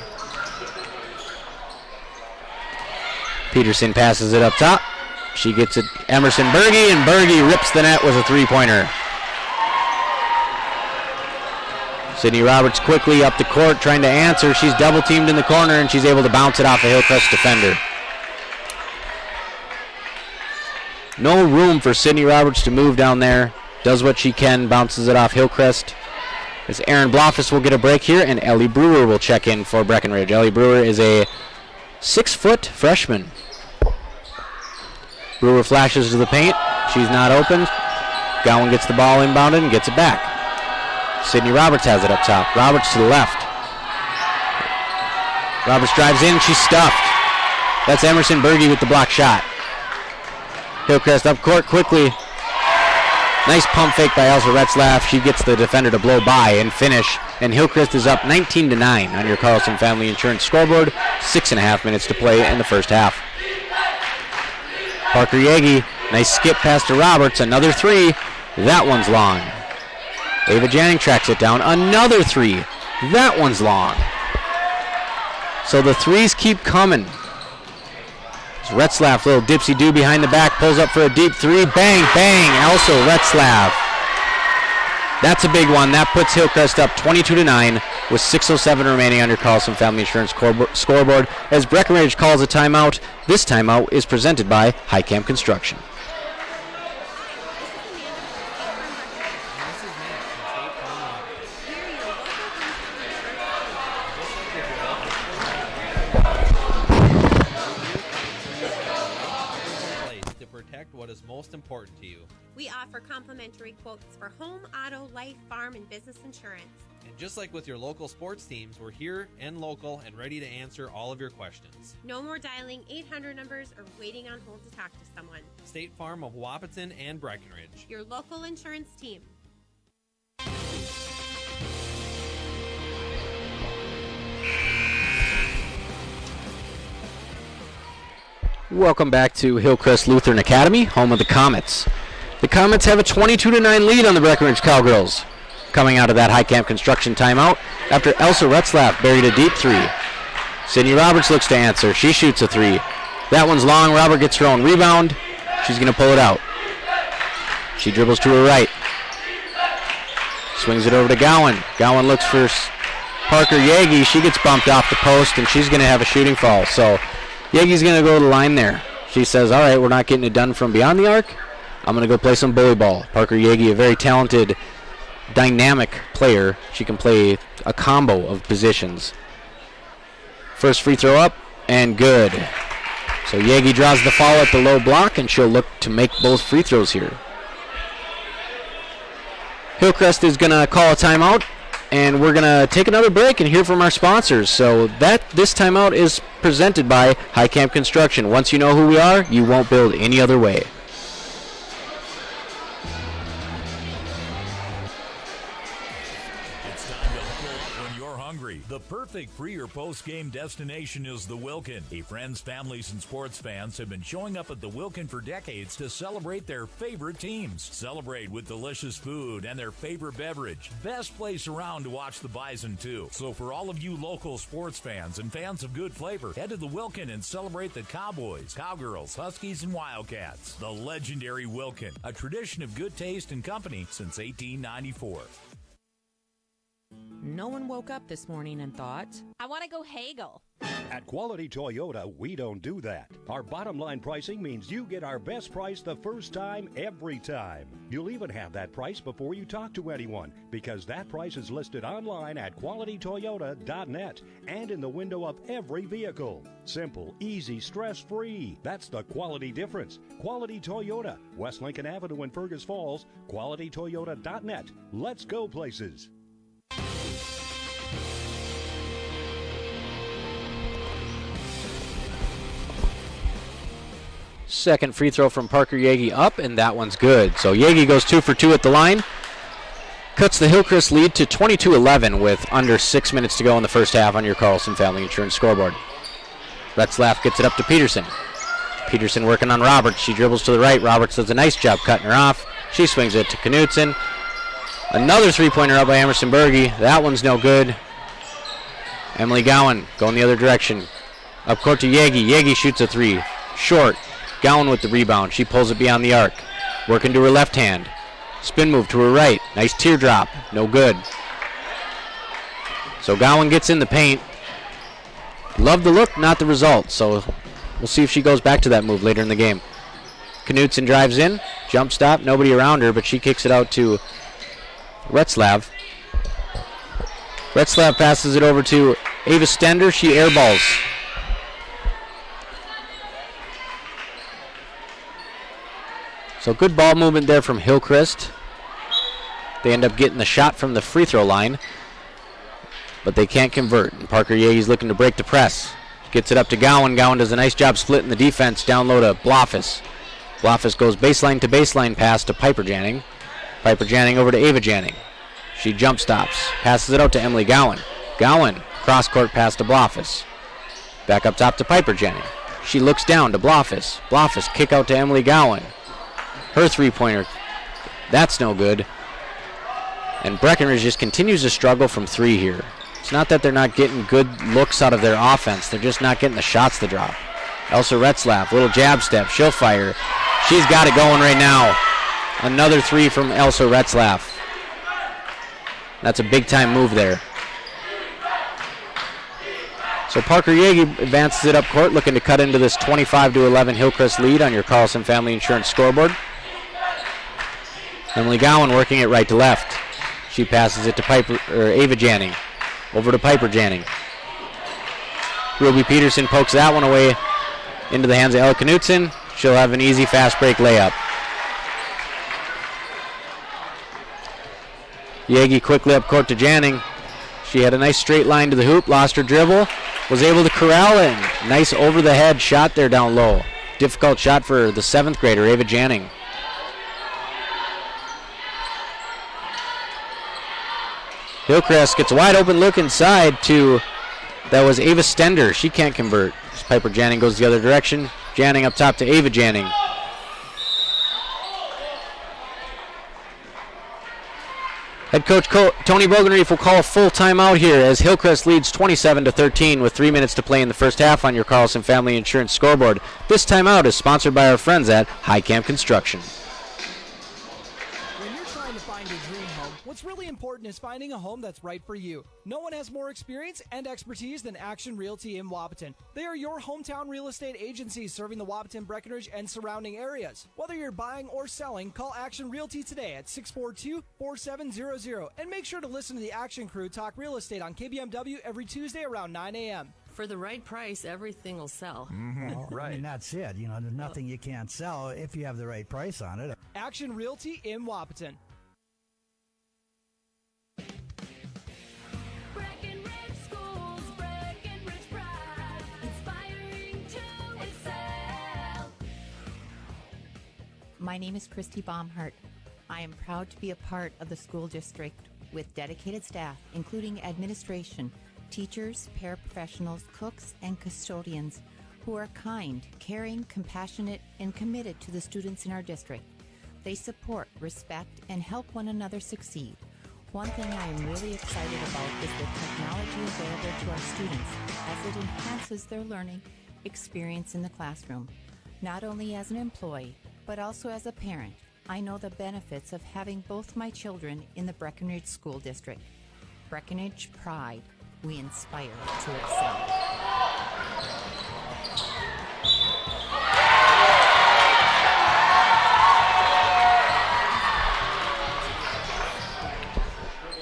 Peterson passes it up top. She gets it Emerson Berge, and Berge rips the net with a three-pointer. Sydney Roberts quickly up the court trying to answer. She's double-teamed in the corner, and she's able to bounce it off a Hillcrest defender. No room for Sydney Roberts to move down there. Does what she can, bounces it off Hillcrest. As Erin Blofus will get a break here, and Ellie Brewer will check in for Breckenridge. Ellie Brewer is a 6-foot freshman. Brewer flashes to the paint. She's not open. Gowan gets the ball inbounded and gets it back. Sydney Roberts has it up top. Roberts to the left. Roberts drives in, she's stuffed. That's Emerson Berge with the block shot. Hillcrest up court quickly. Nice pump fake by Elsa Retzlaff. She gets the defender to blow by and finish. And Hillcrest is up 19-9 on your Carlson Family Insurance scoreboard. 6.5 minutes to play in the first half. Parker Yagi, nice skip pass to Roberts. Another three. That one's long. Ava Janning tracks it down. Another three. That one's long. So the threes keep coming. Retzlaff, little dipsy-do behind the back, pulls up for a deep three. Bang, bang, also Retzlaff. That's a big one. That puts Hillcrest up 22-9 with 6:07 remaining on your Carlson Family Insurance scoreboard. As Breckenridge calls a timeout, this timeout is presented by High Camp Construction. What is most important to you. We offer complimentary quotes for home, auto, life, farm, and business insurance. And just like with your local sports teams, we're here and local and ready to answer all of your questions. No more dialing 800 numbers or waiting on hold to talk to someone. State Farm of Wahpeton and Breckenridge. Your local insurance team. Welcome back to Hillcrest Lutheran Academy, home of the Comets. The Comets have a 22-9 lead on the Breckenridge Cowgirls. Coming out of that High Camp Construction timeout after Elsa Retzlaff buried a deep three. Sydney Roberts looks to answer. She shoots a three. That one's long. Robert gets her own rebound. She's going to pull it out. She dribbles to her right. Swings it over to Gowan. Gowan looks for Parker Yagi. She gets bumped off the post, and she's going to have a shooting foul. So Yagi's going to go to the line there. She says, all right, we're not getting it done from beyond the arc. I'm going to go play some bully ball. Parker Yagi, a very talented, dynamic player. She can play a combo of positions. First free throw up, and good. So Yagi draws the foul at the low block, and she'll look to make both free throws here. Hillcrest is going to call a timeout, and we're going to take another break and hear from our sponsors. So this timeout is presented by High Camp Construction. Once you know who we are, you won't build any other way. It's time to huddle up when you're hungry. The perfect pre- or post-game destination is the Wilkin. Friends, families, and sports fans have been showing up at the Wilkin for decades to celebrate their favorite teams. Celebrate with delicious food and their favorite beverage. Best place around to watch the Bison, too. So for all of you local sports fans and fans of good flavor, head to the Wilkin and celebrate the Cowboys, Cowgirls, Huskies, and Wildcats. The legendary Wilkin, a tradition of good taste and company since 1894. No one woke up this morning and thought, I want to go haggle. At Quality Toyota, we don't do that. Our bottom line pricing means you get our best price the first time, every time. You'll even have that price before you talk to anyone, because that price is listed online at qualitytoyota.net and in the window of every vehicle. Simple, easy, stress-free. That's the quality difference. Quality Toyota, West Lincoln Avenue in Fergus Falls, qualitytoyota.net. Let's go places. Second free throw from Parker Yagi up, and that one's good. So Yagi goes 2 for 2 at the line. Cuts the Hillcrest lead to 22-11 with under 6 minutes to go in the first half on your Carlson Family Insurance scoreboard. Retzlaff gets it up to Peterson. Peterson working on Roberts. She dribbles to the right. Roberts does a nice job cutting her off. She swings it to Knutson. Another three-pointer up by Emerson Berge. That one's no good. Emily Gowan going the other direction. Up court to Yagi. Yagi shoots a three. Short. Gowan with the rebound. She pulls it beyond the arc. Working to her left hand. Spin move to her right. Nice teardrop. No good. So Gowan gets in the paint. Love the look, not the result. So we'll see if she goes back to that move later in the game. Knutson drives in. Jump stop. Nobody around her, but she kicks it out to Retzlaff. Retzlaff passes it over to Ava Stender. She airballs. So good ball movement there from Hillcrest. They end up getting the shot from the free throw line. but they can't convert. And Parker Yeage's looking to break the press. Gets it up to Gowan. Gowan does a nice job splitting the defense. Down low to Blofis. Blofis goes baseline to baseline pass to Piper Janning. Piper Janning over to Ava Janning. She jump stops. Passes it out to Emily Gowan. Gowan, cross-court pass to Blofis. Back up top to Piper Janning. She looks down to Blofis. Blofis kick out to Emily Gowan. Her three-pointer, that's no good. And Breckenridge just continues to struggle from three here. It's not that they're not getting good looks out of their offense. They're just not getting the shots to drop. Elsa Retzlaff, little jab step. She'll fire. She's got it going right now. Another three from Elsa Retzlaff. That's a big-time move there. So Parker Yeage advances it up court, looking to cut into this 25-11 Hillcrest lead on your Carlson Family Insurance scoreboard. Emily Gowan working it right to left. She passes it to Ava Janning. Over to Piper Janning. Ruby Peterson pokes that one away into the hands of Ella Knutson. She'll have an easy fast break layup. Yeagy quickly up court to Janning. She had a nice straight line to the hoop, lost her dribble, was able to corral it. Nice over the head shot there down low. Difficult shot for the 7th grader, Ava Janning. Hillcrest gets a wide open look inside to, that was Ava Stender. She can't convert. Piper Janning goes the other direction. Janning up top to Ava Janning. Head coach Tony Bogenreef will call a full timeout here as Hillcrest leads 27-13 with 3 minutes to play in the first half on your Carlson Family Insurance scoreboard. This timeout is sponsored by our friends at High Camp Construction. When you're trying to find your dream home, what's really important is finding a home that's right for you. No one has more experience and expertise than Action Realty in Wapaton. They are your hometown real estate agencies serving the Wapaton, Breckenridge, and surrounding areas. Whether you're buying or selling, call Action Realty today at 642-4700 and make sure to listen to the Action Crew talk real estate on KBMW every Tuesday around 9 a.m. For the right price, everything will sell. Well, I mean, that's it. You know, there's nothing you can't sell if you have the right price on it. Action Realty in Wapaton. Breckenridge Schools, Breckenridge Pride, inspiring to excel. My name is Christy Baumhart. I am proud to be a part of the school district with dedicated staff, including administration, teachers, paraprofessionals, cooks, and custodians who are kind, caring, compassionate, and committed to the students in our district. They support, respect, and help one another succeed. One thing I am really excited about is the technology available to our students as it enhances their learning experience in the classroom. Not only as an employee, but also as a parent, I know the benefits of having both my children in the Breckenridge School District. Breckenridge Pride. We inspire to excel.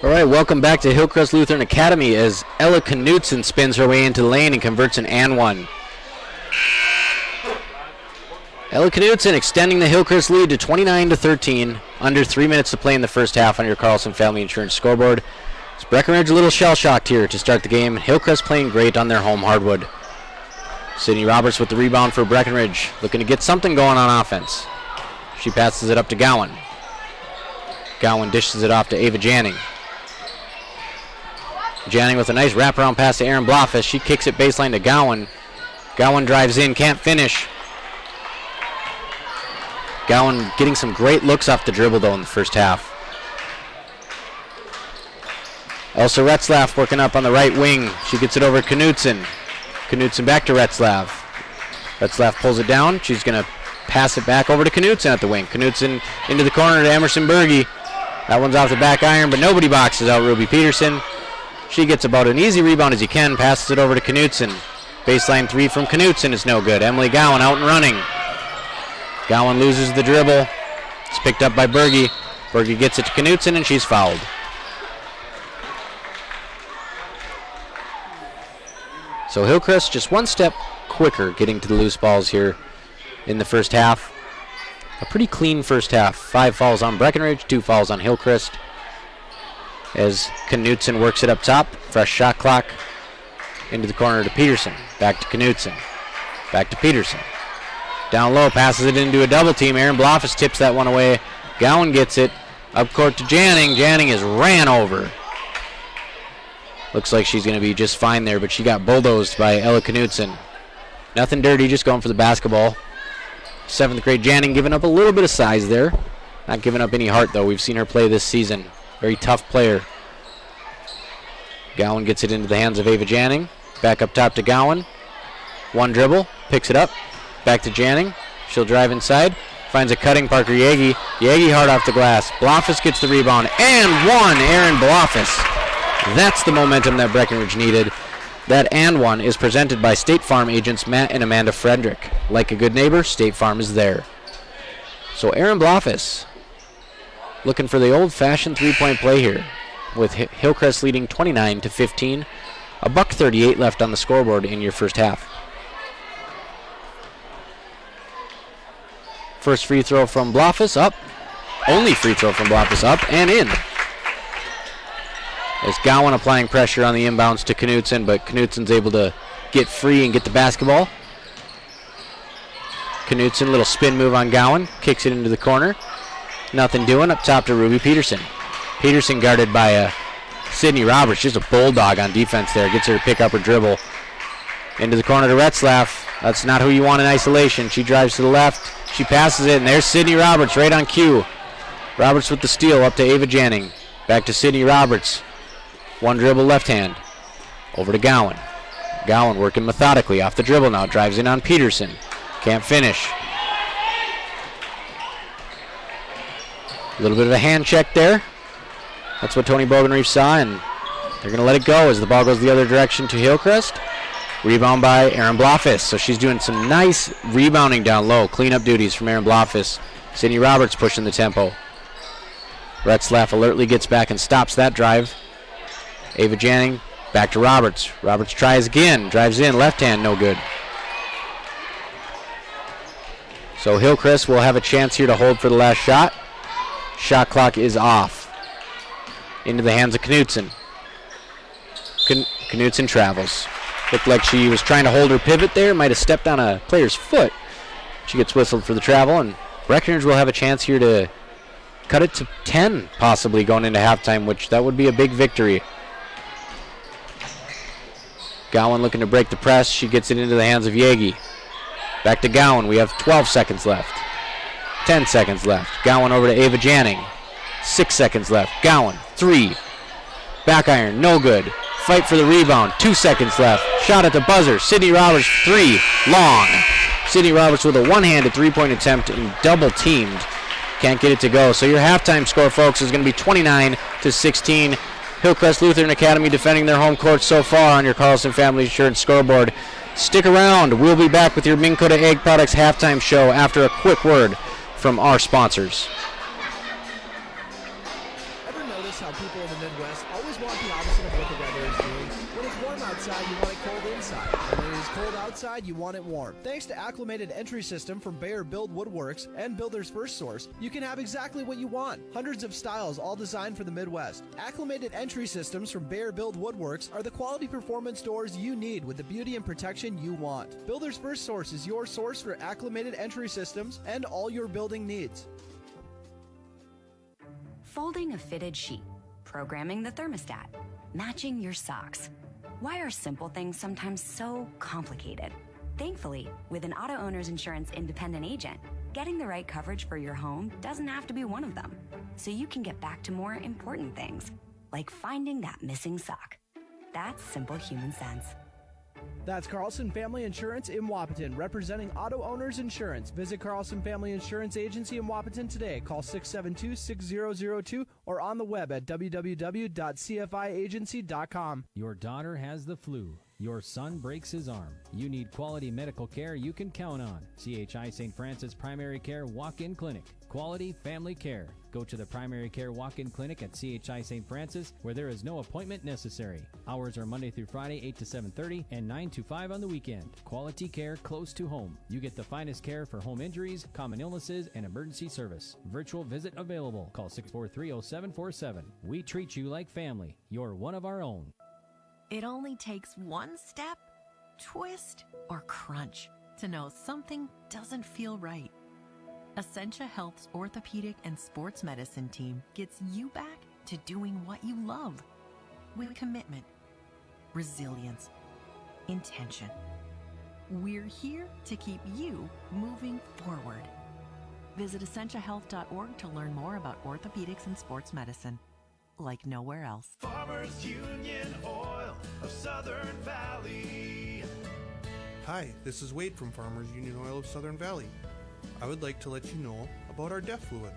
All right, welcome back to Hillcrest Lutheran Academy as Ella Knutson spins her way into the lane and converts an and one. Ella Knutson extending the Hillcrest lead to 29-13, under 3 minutes to play in the first half on your Carlson Family Insurance scoreboard. It's Breckenridge a little shell-shocked here to start the game. Hillcrest playing great on their home hardwood. Sydney Roberts with the rebound for Breckenridge, looking to get something going on offense. She passes it up to Gowan. Gowan dishes it off to Ava Janning. Janning with a nice wraparound pass to Erin Blofis. She kicks it baseline to Gowan. Gowan drives in, can't finish. Gowan getting some great looks off the dribble, though, in the first half. Elsa Retzlaff working up on the right wing. She gets it over to Knutson. Knutson back to Retzlaff. Retzlaff pulls it down. She's going to pass it back over to Knutson at the wing. Knutson into the corner to Emerson Berge. That one's off the back iron, but nobody boxes out Ruby Peterson. She gets about an easy rebound as he can, passes it over to Knutson. Baseline three from Knutson is no good. Emily Gowan out and running. Gowan loses the dribble. It's picked up by Berge. Berge gets it to Knutson, and she's fouled. So Hillcrest just one step quicker getting to the loose balls here in the first half. A pretty clean first half. 5 fouls on Breckenridge, 2 fouls on Hillcrest. as Knutson works it up top. Fresh shot clock into the corner to Peterson. Back to Knutson. Back to Peterson. Down low, passes it into a double team. Aaron Bloffus tips that one away. Gowan gets it up court to Janning. Janning is ran over. Looks like she's going to be just fine there, but she got bulldozed by Ella Knutson. Nothing dirty, just going for the basketball. 7th grade Janning giving up a little bit of size there. Not giving up any heart, though. We've seen her play this season. Very tough player. Gowan gets it into the hands of Ava Janning. Back up top to Gowan. One dribble, picks it up. Back to Janning. She'll drive inside. Finds a cutting Parker Yagi. Yagi hard off the glass. Bloffus gets the rebound. And one, Aaron Bloffus. That's the momentum that Breckenridge needed. That and one is presented by State Farm agents Matt and Amanda Frederick. Like a good neighbor, State Farm is there. So Aaron Bloffus looking for the old-fashioned three-point play here, with Hillcrest leading 29-15. $1:38 left on the scoreboard in your first half. First free throw from Bloffus, up. Only free throw from Bloffus, up and in. As Gowan applying pressure on the inbounds to Knutson, but Knutson's able to get free and get the basketball. Knutson, little spin move on Gowan, kicks it into the corner. Nothing doing, up top to Ruby Peterson. Peterson guarded by Sydney Roberts, just a bulldog on defense there. Gets her to pick up her dribble. Into the corner to Retzlaff. That's not who you want in isolation. She drives to the left. She passes it, and there's Sydney Roberts right on cue. Roberts with the steal up to Ava Janning. Back to Sydney Roberts. One dribble left hand. Over to Gowan. Gowan working methodically off the dribble now. Drives in on Peterson. Can't finish. A little bit of a hand check there. That's what Tony Bogenreef saw, and they're going to let it go as the ball goes the other direction to Hillcrest. Rebound by Aaron Bloffus. So she's doing some nice rebounding down low. Cleanup duties from Aaron Bloffus. Sydney Roberts pushing the tempo. Retzlaff alertly gets back and stops that drive. Ava Janning back to Roberts. Roberts tries again. Drives in. Left hand, no good. So Hillcrest will have a chance here to hold for the last shot. Shot clock is off. Into the hands of Knutson. Knutson travels. Looked like she was trying to hold her pivot there. Might have stepped on a player's foot. She gets whistled for the travel, and Breckenridge will have a chance here to cut it to 10 possibly going into halftime, which that would be a big victory. Gowan looking to break the press. She gets it into the hands of Yagi. Back to Gowan. We have 12 seconds left. 10 seconds left. Gowan over to Ava Janning. 6 seconds left. Gowan, 3. Back iron, no good. Fight for the rebound. 2 seconds left. Shot at the buzzer. Sydney Roberts, 3. Long. Sydney Roberts with a one-handed three-point attempt and double-teamed. Can't get it to go. So your halftime score, folks, is going to be 29-16. Hillcrest Lutheran Academy defending their home court so far on your Carlson Family Insurance scoreboard. Stick around. We'll be back with your Minn Kota Egg Products halftime show after a quick word from our sponsors. Ever notice how people in the Midwest always want the opposite of what the weather is doing? When it's warm outside, you want it cold inside. And when it is cold outside, you want it warm. Thanks to acclimated entry system from Bayer Build Woodworks and Builder's First Source, you can have exactly what you want. Hundreds of styles, all designed for the Midwest. Acclimated entry systems from Bayer Build Woodworks are the quality performance doors you need with the beauty and protection you want. Builder's First Source is your source for acclimated entry systems and all your building needs. Folding a fitted sheet, programming the thermostat, matching your socks. Why are simple things sometimes so complicated? Thankfully, with an auto owner's insurance independent agent, getting the right coverage for your home doesn't have to be one of them. So you can get back to more important things, like finding that missing sock. That's simple human sense. That's Carlson Family Insurance in Wapaton, representing auto owners insurance. Visit Carlson Family Insurance Agency in Wapaton today. Call 672-6002 or on the web at www.cfiagency.com. Your daughter has the flu. Your son breaks his arm. You need quality medical care you can count on. CHI St. Francis Primary Care Walk-In Clinic. quality family care. Go to the primary care walk-in clinic at CHI St. Francis, where there is no appointment necessary. Hours are Monday through Friday, 8 to 7:30, and 9 to 5 on the weekend. Quality care close to home. You get the finest care for home injuries, common illnesses, and emergency service. Virtual visit available. Call 643-0747. We treat you like family. You're one of our own. It only takes one step, twist, or crunch to know something doesn't feel right. Essentia Health's orthopedic and sports medicine team gets you back to doing what you love with commitment, resilience, intention. We're here to keep you moving forward. Visit essentiahealth.org to learn more about orthopedics and sports medicine, like nowhere else. Farmers Union Oil of Southern Valley. Hi, this is Wade from Farmers Union Oil of Southern Valley. I would like to let you know about our DEF fluid.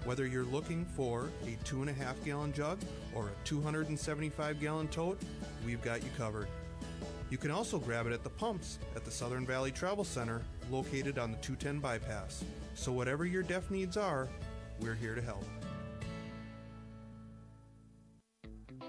Whether you're looking for a 2.5 gallon jug or a 275 gallon tote, we've got you covered. You can also grab it at the pumps at the Southern Valley Travel Center located on the 210 bypass. So whatever your DEF needs are, we're here to help.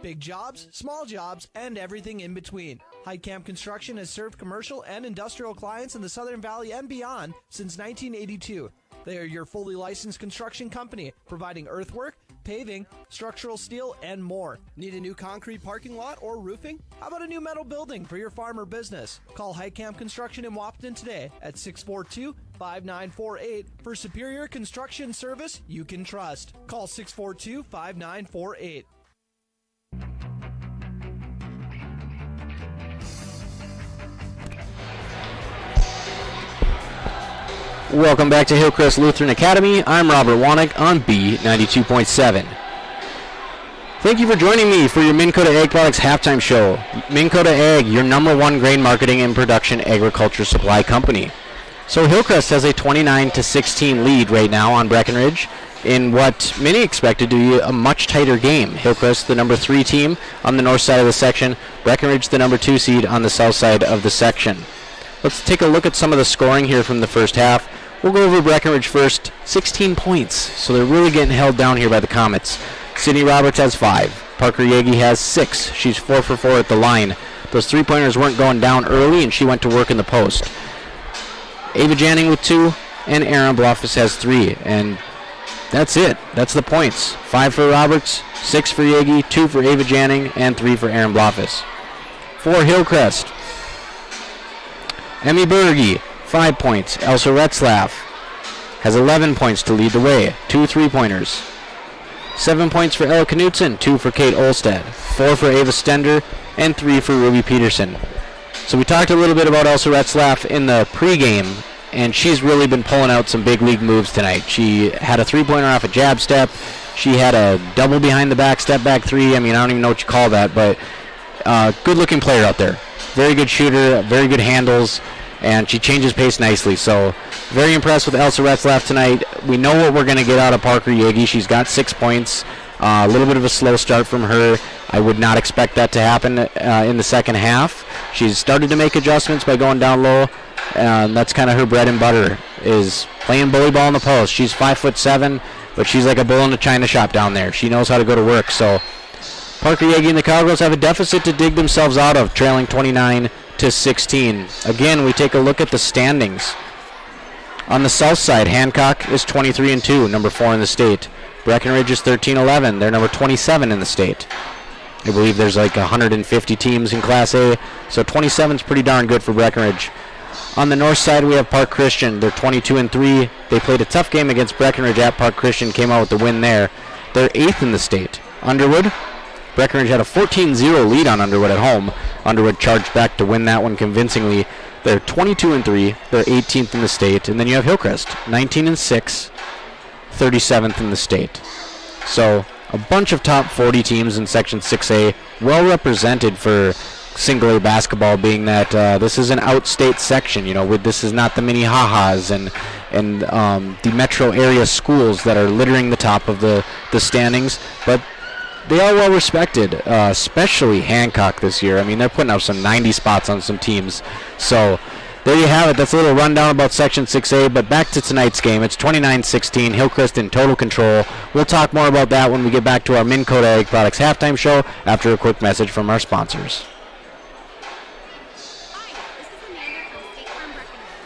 Big jobs, small jobs, and everything in between. Heitkamp Construction has served commercial and industrial clients in the Southern Valley and beyond since 1982. They are your fully licensed construction company, providing earthwork, paving, structural steel, and more. Need a new concrete parking lot or roofing? How about a new metal building for your farm or business? Call Heitkamp Construction in Wapton today at 642-5948 for superior construction service you can trust. Call 642-5948. Welcome back to Hillcrest Lutheran Academy. I'm Robert Wanek on B92.7. Thank you for joining me for your Minn Kota Ag Products halftime show. Minn Kota Ag, your #1 grain marketing and production agriculture supply company. So Hillcrest has a 29-16 lead right now on Breckenridge in what many expected to be a much tighter game. Hillcrest, the #3 team on the north side of the section. Breckenridge, the #2 seed on the south side of the section. Let's take a look at some of the scoring here from the first half. We'll go over Breckenridge first. 16 points, so they're really getting held down here by the Comets. Sydney Roberts has 5. Parker Yagi has 6. She's 4 for 4 at the line. Those three-pointers weren't going down early, and she went to work in the post. Ava Janning with 2, and Aaron Bluffus has 3. And that's it. That's the points. 5 for Roberts, 6 for Yagi, 2 for Ava Janning, and 3 for Aaron Bluffus. For Hillcrest, Emmy Berge, 5 points. Elsa Retzlaff has 11 points to lead the way. 2 3-pointers. 7 points for Ella Knutson, 2 for Kate Olstead, 4 for Ava Stender, and 3 for Ruby Peterson. So we talked a little bit about Elsa Retzlaff in the pregame, and she's really been pulling out some big league moves tonight. She had a 3-pointer off a jab step. She had a double behind the back, step back 3. I mean, I don't even know what you call that, but good-looking player out there. Very good shooter, very good handles, and she changes pace nicely. So very impressed with Elsa Retzlaff tonight. We know what we're going to get out of Parker Yagi. She's got 6 points. A little bit of a slow start from her. I would not expect that to happen in the second half. She's started to make adjustments by going down low. That's kind of her bread and butter, is playing bully ball in the post. She's 5'7", but she's like a bull in a china shop down there. She knows how to go to work. So Parker Yagi and the Cowgirls have a deficit to dig themselves out of, trailing 29-16. Again, we take a look at the standings. On the south side, Hancock is 23-2, number 4 in the state. Breckenridge is 13-11. They're number 27 in the state. I believe there's like 150 teams in Class A, so 27 is pretty darn good for Breckenridge. On the north side, we have Park Christian. They're 22-3. They played a tough game against Breckenridge at Park Christian, came out with the win there. They're 8th in the state. Underwood, Breckenridge had a 14-0 lead on Underwood at home. Underwood charged back to win that one convincingly. They're 22-3. They're 18th in the state. And then you have Hillcrest, 19-6, 37th in the state. So a bunch of top 40 teams in Section 6A, well represented for single A basketball, being that this is an outstate section. You know, this is not the Minnehaha's and the metro area schools that are littering the top of the standings, but they are well respected, especially Hancock this year. I mean, they're putting up some 90 spots on some teams. So There you have it. That's a little rundown about Section 6A, but back to tonight's game. It's 29-16, Hillcrest in total control. We'll talk more about that when we get back to our Minn Kota Ag Products halftime show after a quick message from our sponsors.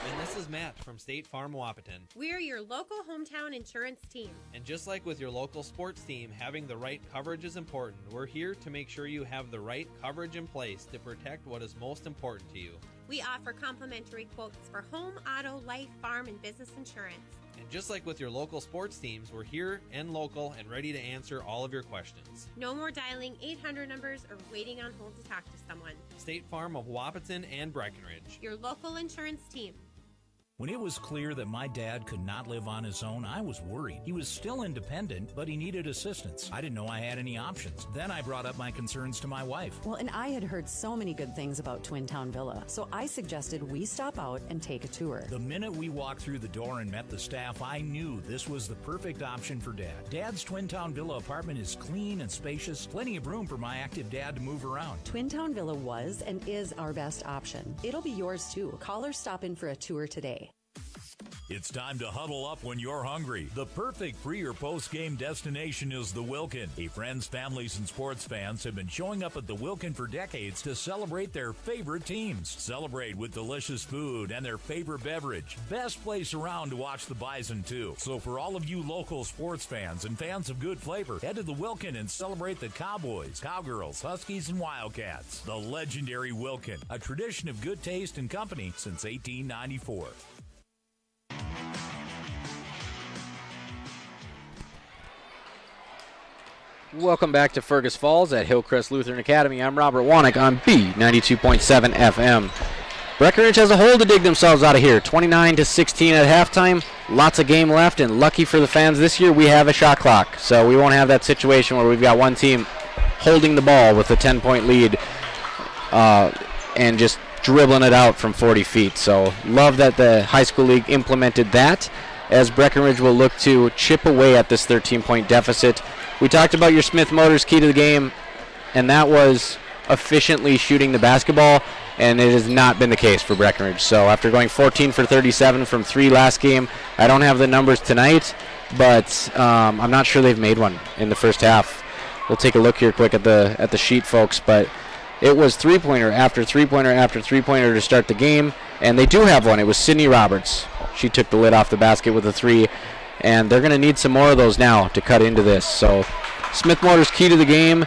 And this is Matt from State Farm Wapaton. We're your local hometown insurance team. And just like with your local sports team, having the right coverage is important. We're here to make sure you have the right coverage in place to protect what is most important to you. We offer complimentary quotes for home, auto, life, farm, and business insurance. And just like with your local sports teams, we're here and local and ready to answer all of your questions. No more dialing 800 numbers or waiting on hold to talk to someone. State Farm of Wapaton and Breckenridge. Your local insurance team. When it was clear that my dad could not live on his own, I was worried. He was still independent, but he needed assistance. I didn't know I had any options. Then I brought up my concerns to my wife. Well, and I had heard so many good things about Twin Town Villa, so I suggested we stop out and take a tour. The minute we walked through the door and met the staff, I knew this was the perfect option for Dad. Dad's Twin Town Villa apartment is clean and spacious, plenty of room for my active dad to move around. Twin Town Villa was and is our best option. It'll be yours too. Call or stop in for a tour today. It's time to huddle up when you're hungry. The perfect pre- or post-game destination is the Wilkin. Hey, friends, families, and sports fans have been showing up at the Wilkin for decades to celebrate their favorite teams. Celebrate with delicious food and their favorite beverage. Best place around to watch the Bison, too. So for all of you local sports fans and fans of good flavor, head to the Wilkin and celebrate the Cowboys, Cowgirls, Huskies, and Wildcats. The legendary Wilkin, a tradition of good taste and company since 1894. Welcome back to Fergus Falls at Hillcrest Lutheran Academy. I'm Robert Wannick on B92.7 FM. Breckenridge has a hole to dig themselves out of here. 29-16 at halftime. Lots of game left, and lucky for the fans this year, we have a shot clock. So we won't have that situation where we've got one team holding the ball with a 10-point lead and just dribbling it out from 40 feet. So love that the high school league implemented that, as Breckenridge will look to chip away at this 13-point deficit. We talked about your Smith Motors key to the game, and that was efficiently shooting the basketball, and it has not been the case for Breckenridge. So after going 14 for 37 from 3 last game, I don't have the numbers tonight, but I'm not sure they've made one in the first half. We'll take a look here quick at the sheet, folks, but it was three-pointer after three-pointer after three-pointer to start the game, and they do have one. It was Sydney Roberts. She took the lid off the basket with a 3, and they're going to need some more of those now to cut into this. So Smith Motors key to the game.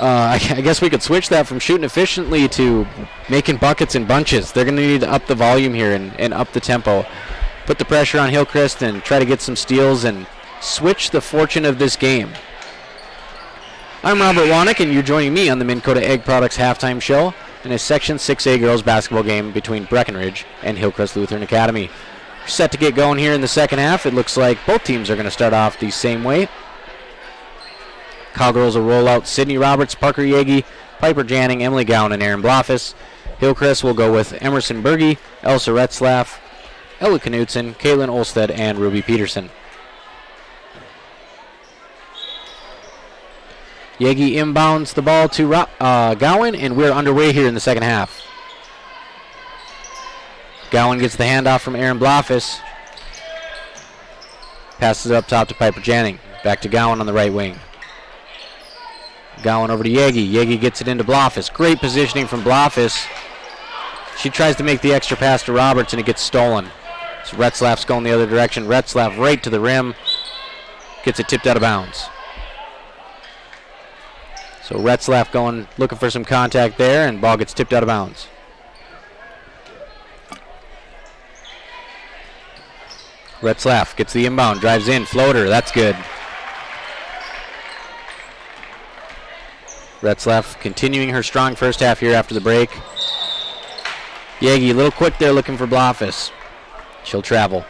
I guess we could switch that from shooting efficiently to making buckets in bunches. They're going to need to up the volume here and up the tempo. Put the pressure on Hillcrest and try to get some steals and switch the fortune of this game. I'm Robert Wannick, and you're joining me on the Minn Kota Ag Products halftime show in a Section 6A girls basketball game between Breckenridge and Hillcrest Lutheran Academy. We're set to get going here in the second half. It looks like both teams are going to start off the same way. Cowgirls will roll out Sydney Roberts, Parker Yegi, Piper Janning, Emily Gowan, and Aaron Blofus. Hillcrest will go with Emerson Berge, Elsa Retzlaff, Ella Knudsen, Caitlin Olstead, and Ruby Peterson. Yegi inbounds the ball to Gowan, and we're underway here in the second half. Gowan gets the handoff from Aaron Blofus. Passes it up top to Piper Janning. Back to Gowan on the right wing. Gowan over to Yegi. Yegi gets it into Blofus. Great positioning from Blofus. She tries to make the extra pass to Roberts, and it gets stolen. So Retzlaff's going the other direction. Retzlaff right to the rim. Gets it tipped out of bounds. So Retzlaff going, looking for some contact there, and ball gets tipped out of bounds. Retzlaff gets the inbound, drives in, floater, that's good. Retzlaff continuing her strong first half here after the break. Yegi a little quick there looking for Blofus. She'll travel.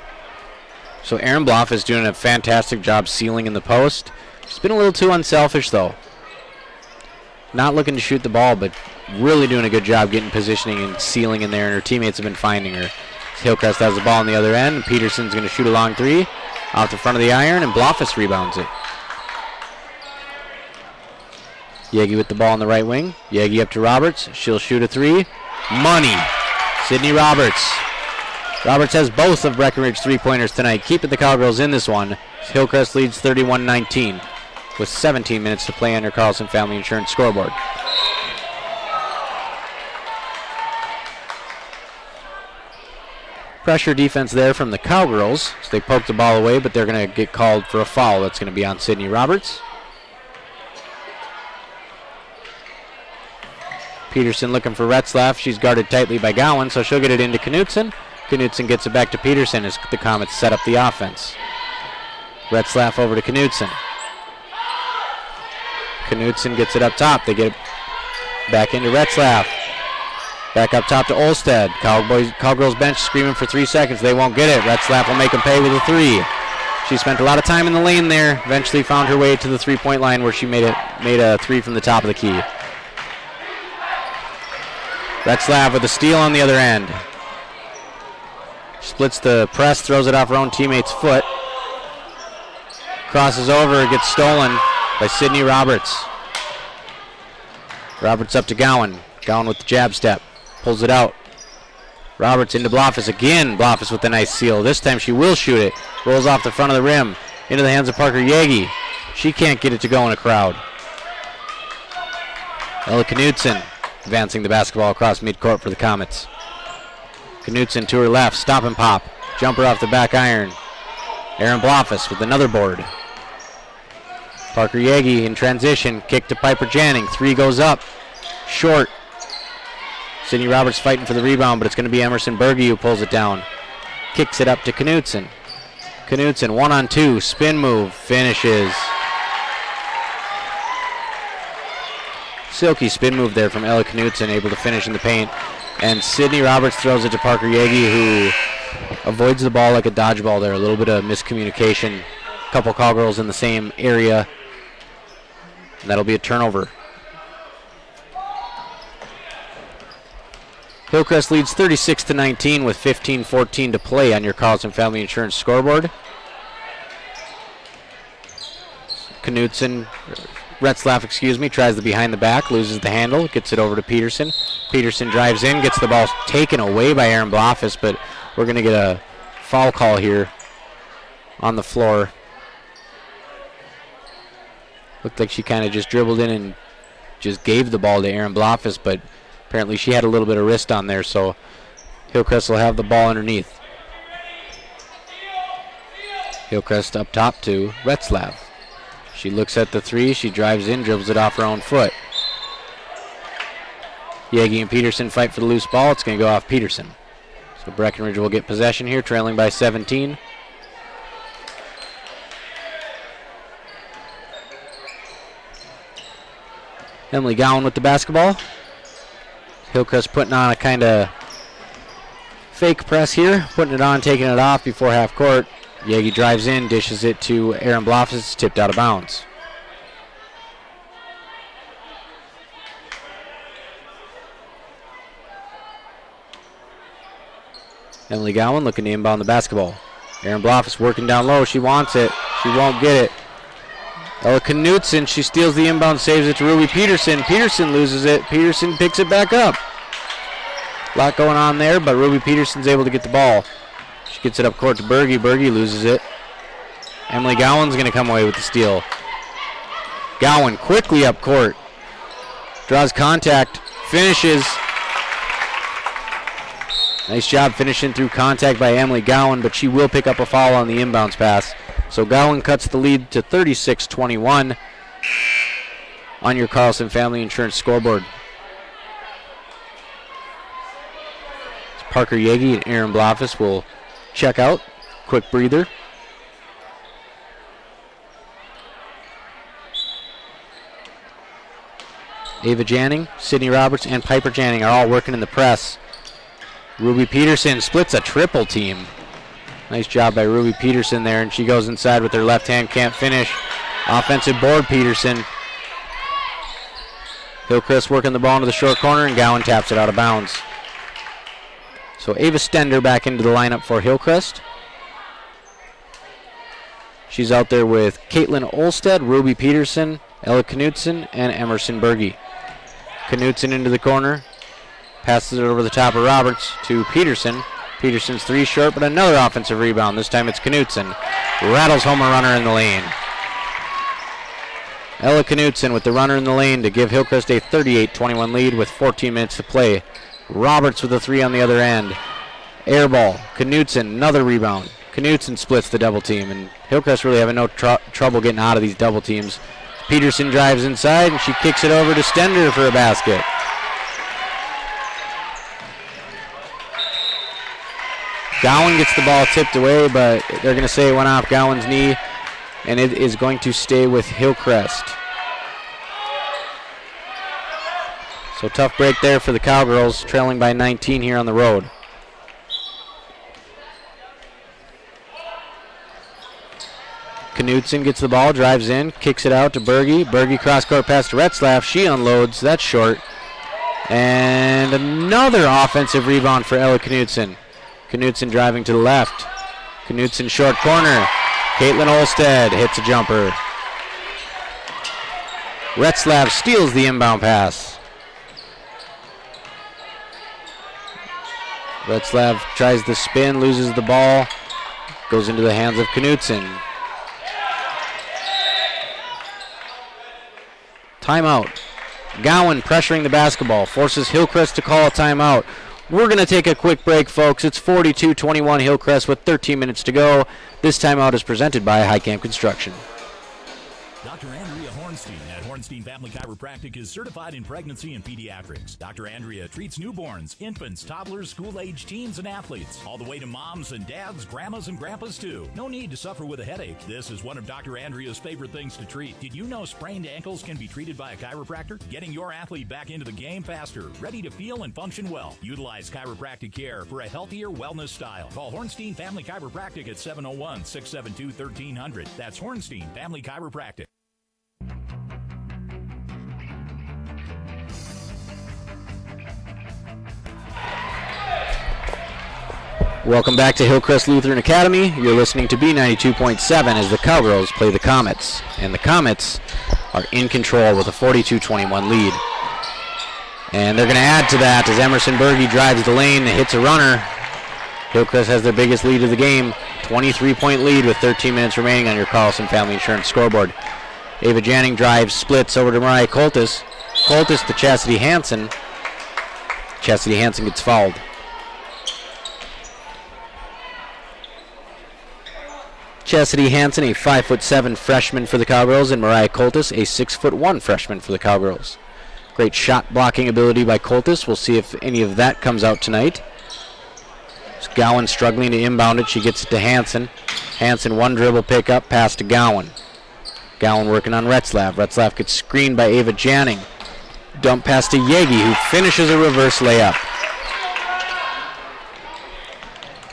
So Aaron Blofus doing a fantastic job sealing in the post. She's been a little too unselfish though. Not looking to shoot the ball, but really doing a good job getting positioning and sealing in there, and her teammates have been finding her. Hillcrest has the ball on the other end. Peterson's going to shoot a long 3 off the front of the iron, and Blofus rebounds it. Yegi with the ball on the right wing. Yegi up to Roberts. She'll shoot a 3. Money. Sydney Roberts. Roberts has both of Breckenridge three-pointers tonight, keeping the Cowgirls in this one. Hillcrest leads 31-19 with 17 minutes to play on your Carlson Family Insurance scoreboard. Pressure defense there from the Cowgirls. So they poke the ball away, but they're going to get called for a foul. That's going to be on Sydney Roberts. Peterson looking for Retzlaff. She's guarded tightly by Gowan, so she'll get it into Knutson. Knutson gets it back to Peterson as the Comets set up the offense. Retzlaff over to Knutson. Knutson gets it up top. They get it back into Retzlaff. Back up top to Olstead. Cowgirls bench screaming for 3 seconds. They won't get it. Retzlaff will make them pay with a three. She spent a lot of time in the lane there. Eventually found her way to the three-point line where she made a three from the top of the key. Retzlaff with a steal on the other end. Splits the press, throws it off her own teammate's foot. Crosses over, gets stolen by Sydney Roberts. Roberts up to Gowan. Gowan with the jab step. Pulls it out. Roberts into Bloffus again. Bloffus with a nice seal. This time she will shoot it. Rolls off the front of the rim. Into the hands of Parker Yagi. She can't get it to go in a crowd. Ella Knutson advancing the basketball across midcourt for the Comets. Knutson to her left, stop and pop. Jumper off the back iron. Aaron Bloffus with another board. Parker Yagi in transition, kick to Piper Janning. Three goes up, short. Sydney Roberts fighting for the rebound, but it's going to be Emerson Berge who pulls it down. Kicks it up to Knutson. Knutson 1-on-2, spin move, finishes. Silky spin move there from Ella Knutson, able to finish in the paint. And Sydney Roberts throws it to Parker Yagi, who avoids the ball like a dodgeball there. A little bit of miscommunication. A couple Cowgirls in the same area. And that'll be a turnover. Hillcrest leads 36-19 with 15:14 to play on your Carlson Family Insurance scoreboard. Retzlaff, tries the behind the back, loses the handle, gets it over to Peterson. Peterson drives in, gets the ball taken away by Aaron Bloffus, but we're going to get a foul call here on the floor. Looked like she kind of just dribbled in and just gave the ball to Aaron Bloffus, but apparently she had a little bit of wrist on there, so Hillcrest will have the ball underneath. Hillcrest up top to Retzlaff. She looks at the three, she drives in, dribbles it off her own foot. Yagi and Peterson fight for the loose ball. It's going to go off Peterson. So Breckenridge will get possession here, trailing by 17. Emily Gowan with the basketball. Hillcrest putting on a kind of fake press here, putting it on, taking it off before half court. Yagi drives in, dishes it to Aaron Bloffus. It's tipped out of bounds. Emily Gowan looking to inbound the basketball. Aaron Bloffus working down low. She wants it. She won't get it. Ella Knutson, she steals the inbound, saves it to Ruby Peterson. Peterson loses it. Peterson picks it back up. A lot going on there, but Ruby Peterson's able to get the ball. She gets it up court to Berge. Berge loses it. Emily Gowan's going to come away with the steal. Gowan quickly up court. Draws contact. Finishes. Nice job finishing through contact by Emily Gowan, but she will pick up a foul on the inbounds pass. So Gowan cuts the lead to 36-21 on your Carlson Family Insurance scoreboard. Parker Yagi and Aaron Bloffus will check out. Quick breather. Ava Janning, Sydney Roberts, and Piper Janning are all working in the press. Ruby Peterson splits a triple team. Nice job by Ruby Peterson there, and she goes inside with her left hand, can't finish. Offensive board, Peterson. Hillcrest working the ball into the short corner, and Gowan taps it out of bounds. So Ava Stender back into the lineup for Hillcrest. She's out there with Caitlin Olstead, Ruby Peterson, Ella Knutson, and Emerson Berge. Knutson into the corner. Passes it over the top of Roberts to Peterson. Peterson's three short, but another offensive rebound. This time it's Knutson. Rattles home a runner in the lane. Ella Knutson with the runner in the lane to give Hillcrest a 38-21 lead with 14 minutes to play. Roberts with a three on the other end. Air ball. Knutson, another rebound. Knutson splits the double team, and Hillcrest really having no trouble getting out of these double teams. Peterson drives inside, and she kicks it over to Stender for a basket. Gowan gets the ball tipped away, but they're going to say it went off Gowan's knee, and it is going to stay with Hillcrest. So tough break there for the Cowgirls, trailing by 19 here on the road. Knutson gets the ball, drives in, kicks it out to Berge. Berge cross-court pass to Retzlaff. She unloads. That's short. And another offensive rebound for Ella Knutson. Knutson driving to the left. Knutson short corner. Caitlin Olstead hits a jumper. Retzlaff steals the inbound pass. Retzlaff tries the spin, loses the ball. Goes into the hands of Knutson. Timeout. Gowan pressuring the basketball. Forces Hillcrest to call a timeout. We're going to take a quick break, folks. It's 42-21 Hillcrest with 13 minutes to go. This timeout is presented by Highcamp Construction. Dr. Andrea Hornstein at Hornstein Family Chiropractic is certified in pregnancy and pediatrics. Dr. Andrea treats newborns, infants, toddlers, school-age teens, and athletes, all the way to moms and dads, grandmas and grandpas, too. No need to suffer with a headache. This is one of Dr. Andrea's favorite things to treat. Did you know sprained ankles can be treated by a chiropractor? Getting your athlete back into the game faster, ready to feel and function well. Utilize chiropractic care for a healthier wellness style. Call Hornstein Family Chiropractic at 701-672-1300. That's Hornstein Family Chiropractic. Welcome back to Hillcrest Lutheran Academy. You're listening to B92.7 as the Cowgirls play the Comets. And the Comets are in control with a 42-21 lead. And they're going to add to that as Emerson Berge drives the lane and hits a runner. Hillcrest has their biggest lead of the game, 23-point lead with 13 minutes remaining on your Carlson Family Insurance scoreboard. Ava Janning drives, splits over to Mariah Coltis. Coltis to Chastity Hansen. Chastity Hansen gets fouled. Chastity Hansen, a 5'7" freshman for the Cowgirls, and Mariah Coltis, a 6'1" freshman for the Cowgirls. Great shot blocking ability by Coltis. We'll see if any of that comes out tonight. Gowan struggling to inbound it. She gets it to Hansen. Hansen, one dribble pickup, pass to Gowan. Gowan working on Retzlaff. Retzlaff gets screened by Ava Janning. Dump pass to Yegi, who finishes a reverse layup.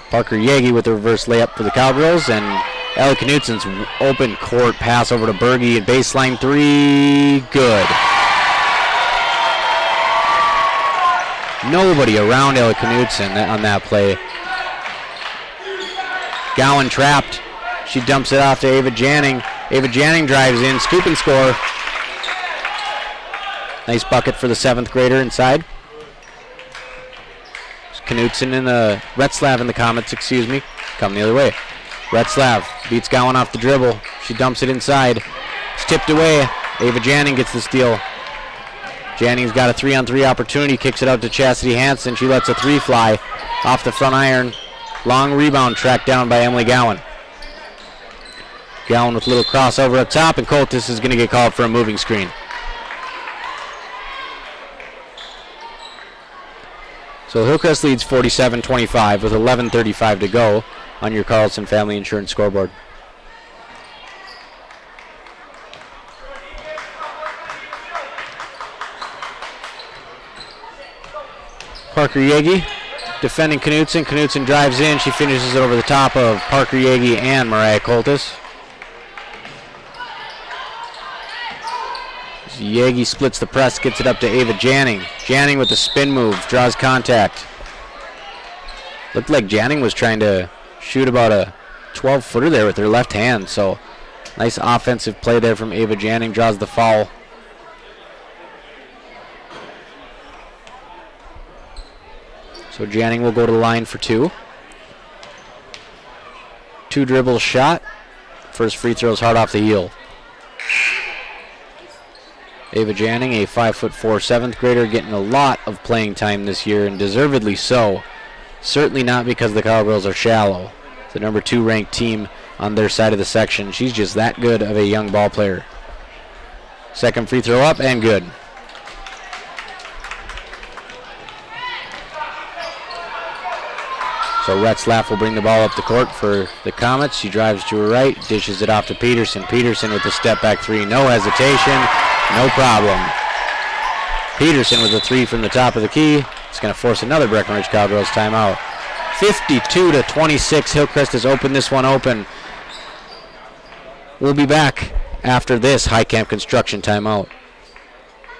Parker Yegi with the reverse layup for the Cowgirls, and Ella Knutson's open court pass over to Berge at baseline three. Good. Nobody around Ella Knutson on that play. Gowan trapped. She dumps it off to Ava Janning. Ava Janning drives in, scoop and score. Nice bucket for the 7th grader inside. Knutson in the Retzlaff in the Comets, come the other way. Retzlaff beats Gowan off the dribble. She dumps it inside. It's tipped away. Ava Janning gets the steal. Janning's got a 3-on-3 opportunity, kicks it out to Chastity Hansen. She lets a three fly off the front iron. Long rebound tracked down by Emily Gowan. Gowan with a little crossover up top, and Coltis is going to get called for a moving screen. So Hillcrest leads 47-25 with 11:35 to go on your Carlson Family Insurance scoreboard. Parker Yegi defending Knutson. Knutson drives in. She finishes it over the top of Parker Yegi and Mariah Coltis. Yegi splits the press, gets it up to Ava Janning. Janning with the spin move, draws contact. Looked like Janning was trying to shoot about a 12-footer there with her left hand, so nice offensive play there from Ava Janning, draws the foul. So Janning will go to the line for 2. 2 dribbles shot. First free throw is hard off the heel. Ava Janning, a 5'4", 7th grader, getting a lot of playing time this year, and deservedly so. Certainly not because the Cowgirls are shallow. It's the number 2 ranked team on their side of the section. She's just that good of a young ball player. Second free throw up and good. So Retzlaff will bring the ball up the court for the Comets. She drives to her right, dishes it off to Peterson. Peterson with the step back 3, no hesitation, no problem. Peterson with a 3 from the top of the key. It's going to force another Breckenridge Cowgirls timeout. 52-26, Hillcrest has opened this one open. We'll be back after this High Camp Construction timeout.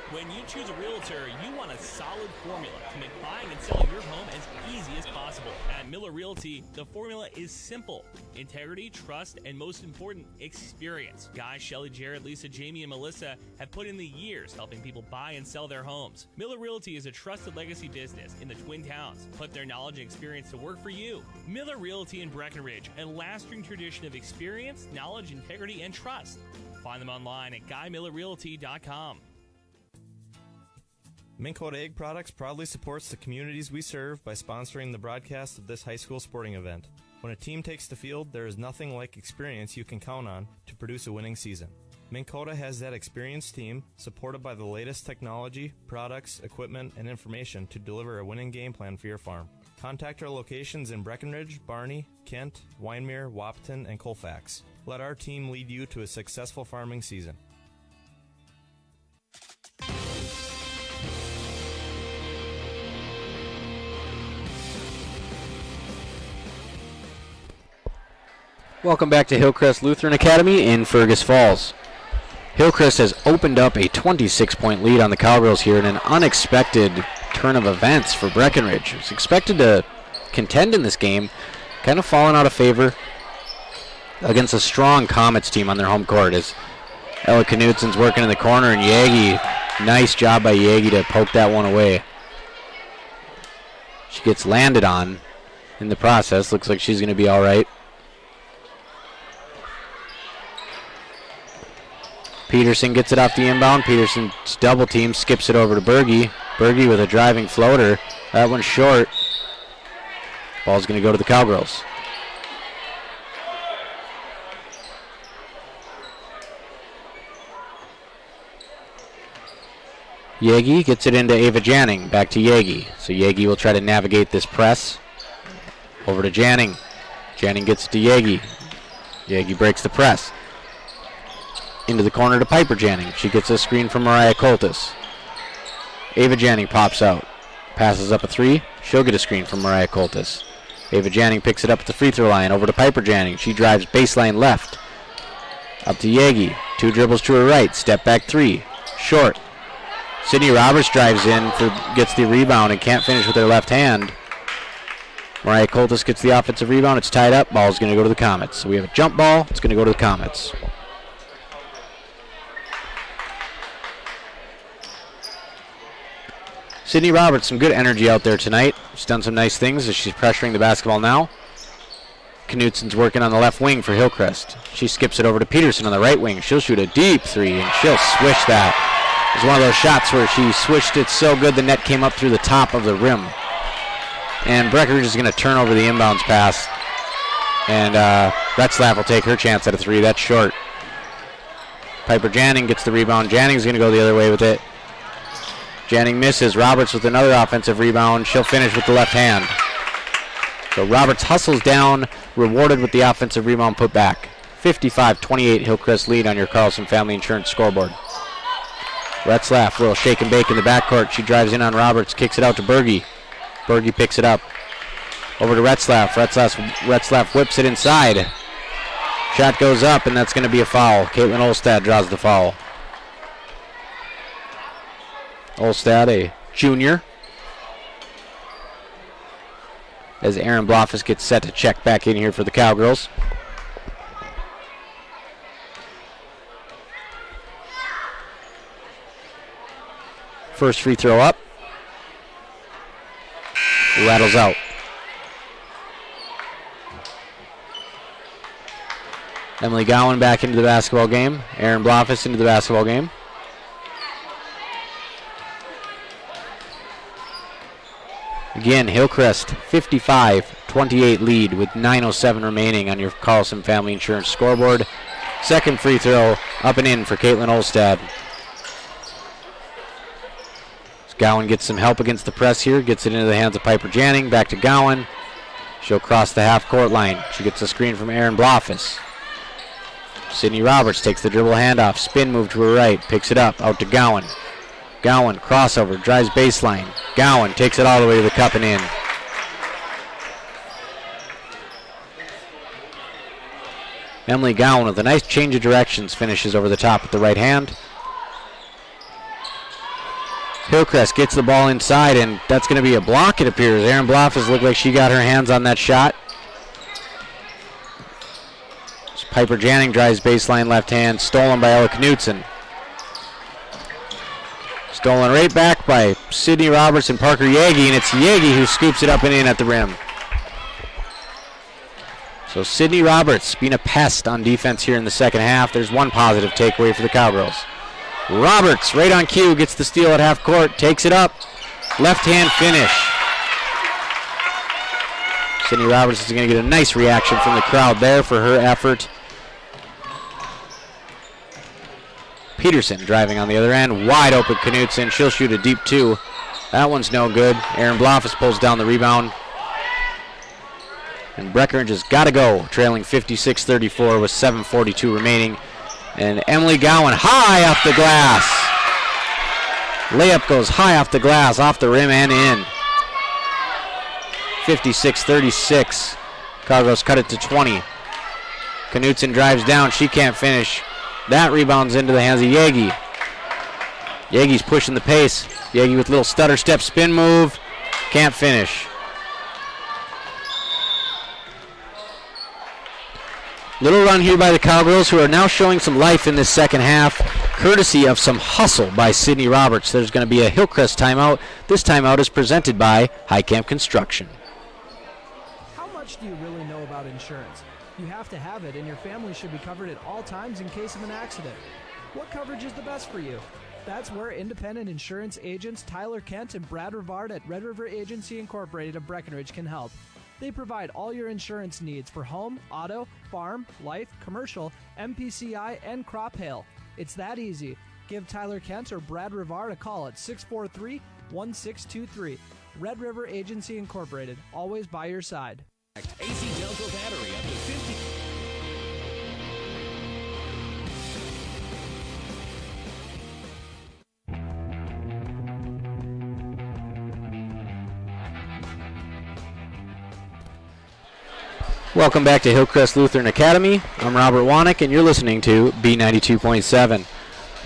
When you choose a realtor, you want a solid formula to make buying and selling your home as easy as possible. At Miller Realty, the formula is simple. Integrity, trust, and most important, experience. Guy, Shelley, Jared, Lisa, Jamie, and Melissa have put in the years helping people buy and sell their homes. Miller Realty is a trusted legacy business in the Twin Towns. Put their knowledge and experience to work for you. Miller Realty in Breckenridge, a lasting tradition of experience, knowledge, integrity, and trust. Find them online at GuyMillerRealty.com. Minn Kota Egg Products proudly supports the communities we serve by sponsoring the broadcast of this high school sporting event. When a team takes the field, there is nothing like experience you can count on to produce a winning season. Minn Kota has that experienced team, supported by the latest technology, products, equipment, and information to deliver a winning game plan for your farm. Contact our locations in Breckenridge, Barney, Kent, Wyndmere, Wahpeton, and Colfax. Let our team lead you to a successful farming season. Welcome back to Hillcrest Lutheran Academy in Fergus Falls. Hillcrest has opened up a 26-point lead on the Cowgirls here in an unexpected turn of events for Breckenridge. It was expected to contend in this game, kind of fallen out of favor against a strong Comets team on their home court as Ella Knutsen's working in the corner, and Yagi, nice job by Yagi to poke that one away. She gets landed on in the process. Looks like she's going to be all right. Peterson gets it off the inbound. Peterson's double team, skips it over to Berge. Berge with a driving floater. That one's short. Ball's going to go to the Cowgirls. Yagi gets it into Ava Janning. Back to Yagi. So Yagi will try to navigate this press. Over to Janning. Janning gets it to Yagi. Yagi breaks the press. Into the corner to Piper Janning. She gets a screen from Mariah Coltis. Ava Janning pops out. Passes up a 3. She'll get a screen from Mariah Coltis. Ava Janning picks it up at the free throw line. Over to Piper Janning. She drives baseline left. Up to Yagi. 2 dribbles to her right. Step back 3. Short. Sydney Roberts drives in, gets the rebound and can't finish with her left hand. Mariah Coltis gets the offensive rebound. It's tied up. Ball's going to go to the Comets. So we have a jump ball. It's going to go to the Comets. Sydney Roberts, some good energy out there tonight. She's done some nice things as she's pressuring the basketball now. Knutsen's working on the left wing for Hillcrest. She skips it over to Peterson on the right wing. She'll shoot a deep 3, and she'll swish that. It's one of those shots where she swished it so good the net came up through the top of the rim. And Breckenridge is going to turn over the inbounds pass. And Retzlaff will take her chance at a 3. That's short. Piper Janning gets the rebound. Janning's going to go the other way with it. Janning misses. Roberts with another offensive rebound. She'll finish with the left hand. So Roberts hustles down, rewarded with the offensive rebound put back. 55-28 Hillcrest lead on your Carlson Family Insurance scoreboard. Retzlaff will shake and bake in the backcourt. She drives in on Roberts, kicks it out to Berge. Berge picks it up. Over to Retzlaff. Retzlaff whips it inside. Shot goes up, and that's going to be a foul. Caitlin Olstad draws the foul. Olstad, a junior. As Aaron Bloffus gets set to check back in here for the Cowgirls. First free throw up. rattles out. Emily Gowan back into the basketball game. Aaron Blofis into the basketball game. Again, Hillcrest 55-28 lead with 9:07 remaining on your Carlson Family Insurance scoreboard. Second free throw up and in for Caitlin Olstad. Gowan gets some help against the press here, gets it into the hands of Piper Janning. Back to Gowan. She'll cross the half-court line. She gets a screen from Aaron Blofis. Sydney Roberts takes the dribble handoff, spin move to her right, picks it up, out to Gowan. Gowan, crossover, drives baseline. Gowan takes it all the way to the cup and in. Emily Gowan with a nice change of directions, finishes over the top with the right hand. Hillcrest gets the ball inside, and that's going to be a block, it appears. Aaron Blofis looked like she got her hands on that shot. Piper Janning drives baseline left hand, stolen by Ella Knutson. Stolen right back by Sydney Roberts and Parker Yagi, and it's Yagi who scoops it up and in at the rim. So Sydney Roberts being a pest on defense here in the second half. There's one positive takeaway for the Cowgirls. Roberts, right on cue, gets the steal at half court, takes it up, left hand finish. Sydney Roberts is going to get a nice reaction from the crowd there for her effort. Peterson driving on the other end, wide open Knutson. She'll shoot a deep two. That one's no good. Aaron Blofis pulls down the rebound. And Breckenridge has got to go, trailing 56-34 with 7:42 remaining. And Emily Gowan high off the glass. Layup goes high off the glass, off the rim and in. 56-36. Cowgirls cut it to 20. Knutson drives down. She can't finish. That rebounds into the hands of Yagi. Yagi's pushing the pace. Yagi with a little stutter step spin move. Can't finish. Little run here by the Cowgirls, who are now showing some life in this second half, courtesy of some hustle by Sydney Roberts. There's going to be a Hillcrest timeout. This timeout is presented by High Camp Construction. How much do you really know about insurance? You have to have it, and your family should be covered at all times in case of an accident. What coverage is the best for you? That's where independent insurance agents Tyler Kent and Brad Rivard at Red River Agency Incorporated of Breckenridge can help. They provide all your insurance needs for home, auto, farm, life, commercial, MPCI, and crop hail. It's that easy. Give Tyler Kent or Brad Rivard a call at 643-1623. Red River Agency Incorporated, always by your side. AC Delco battery up to 50. Welcome back to Hillcrest Lutheran Academy. I'm Robert Wanek, and you're listening to B92.7.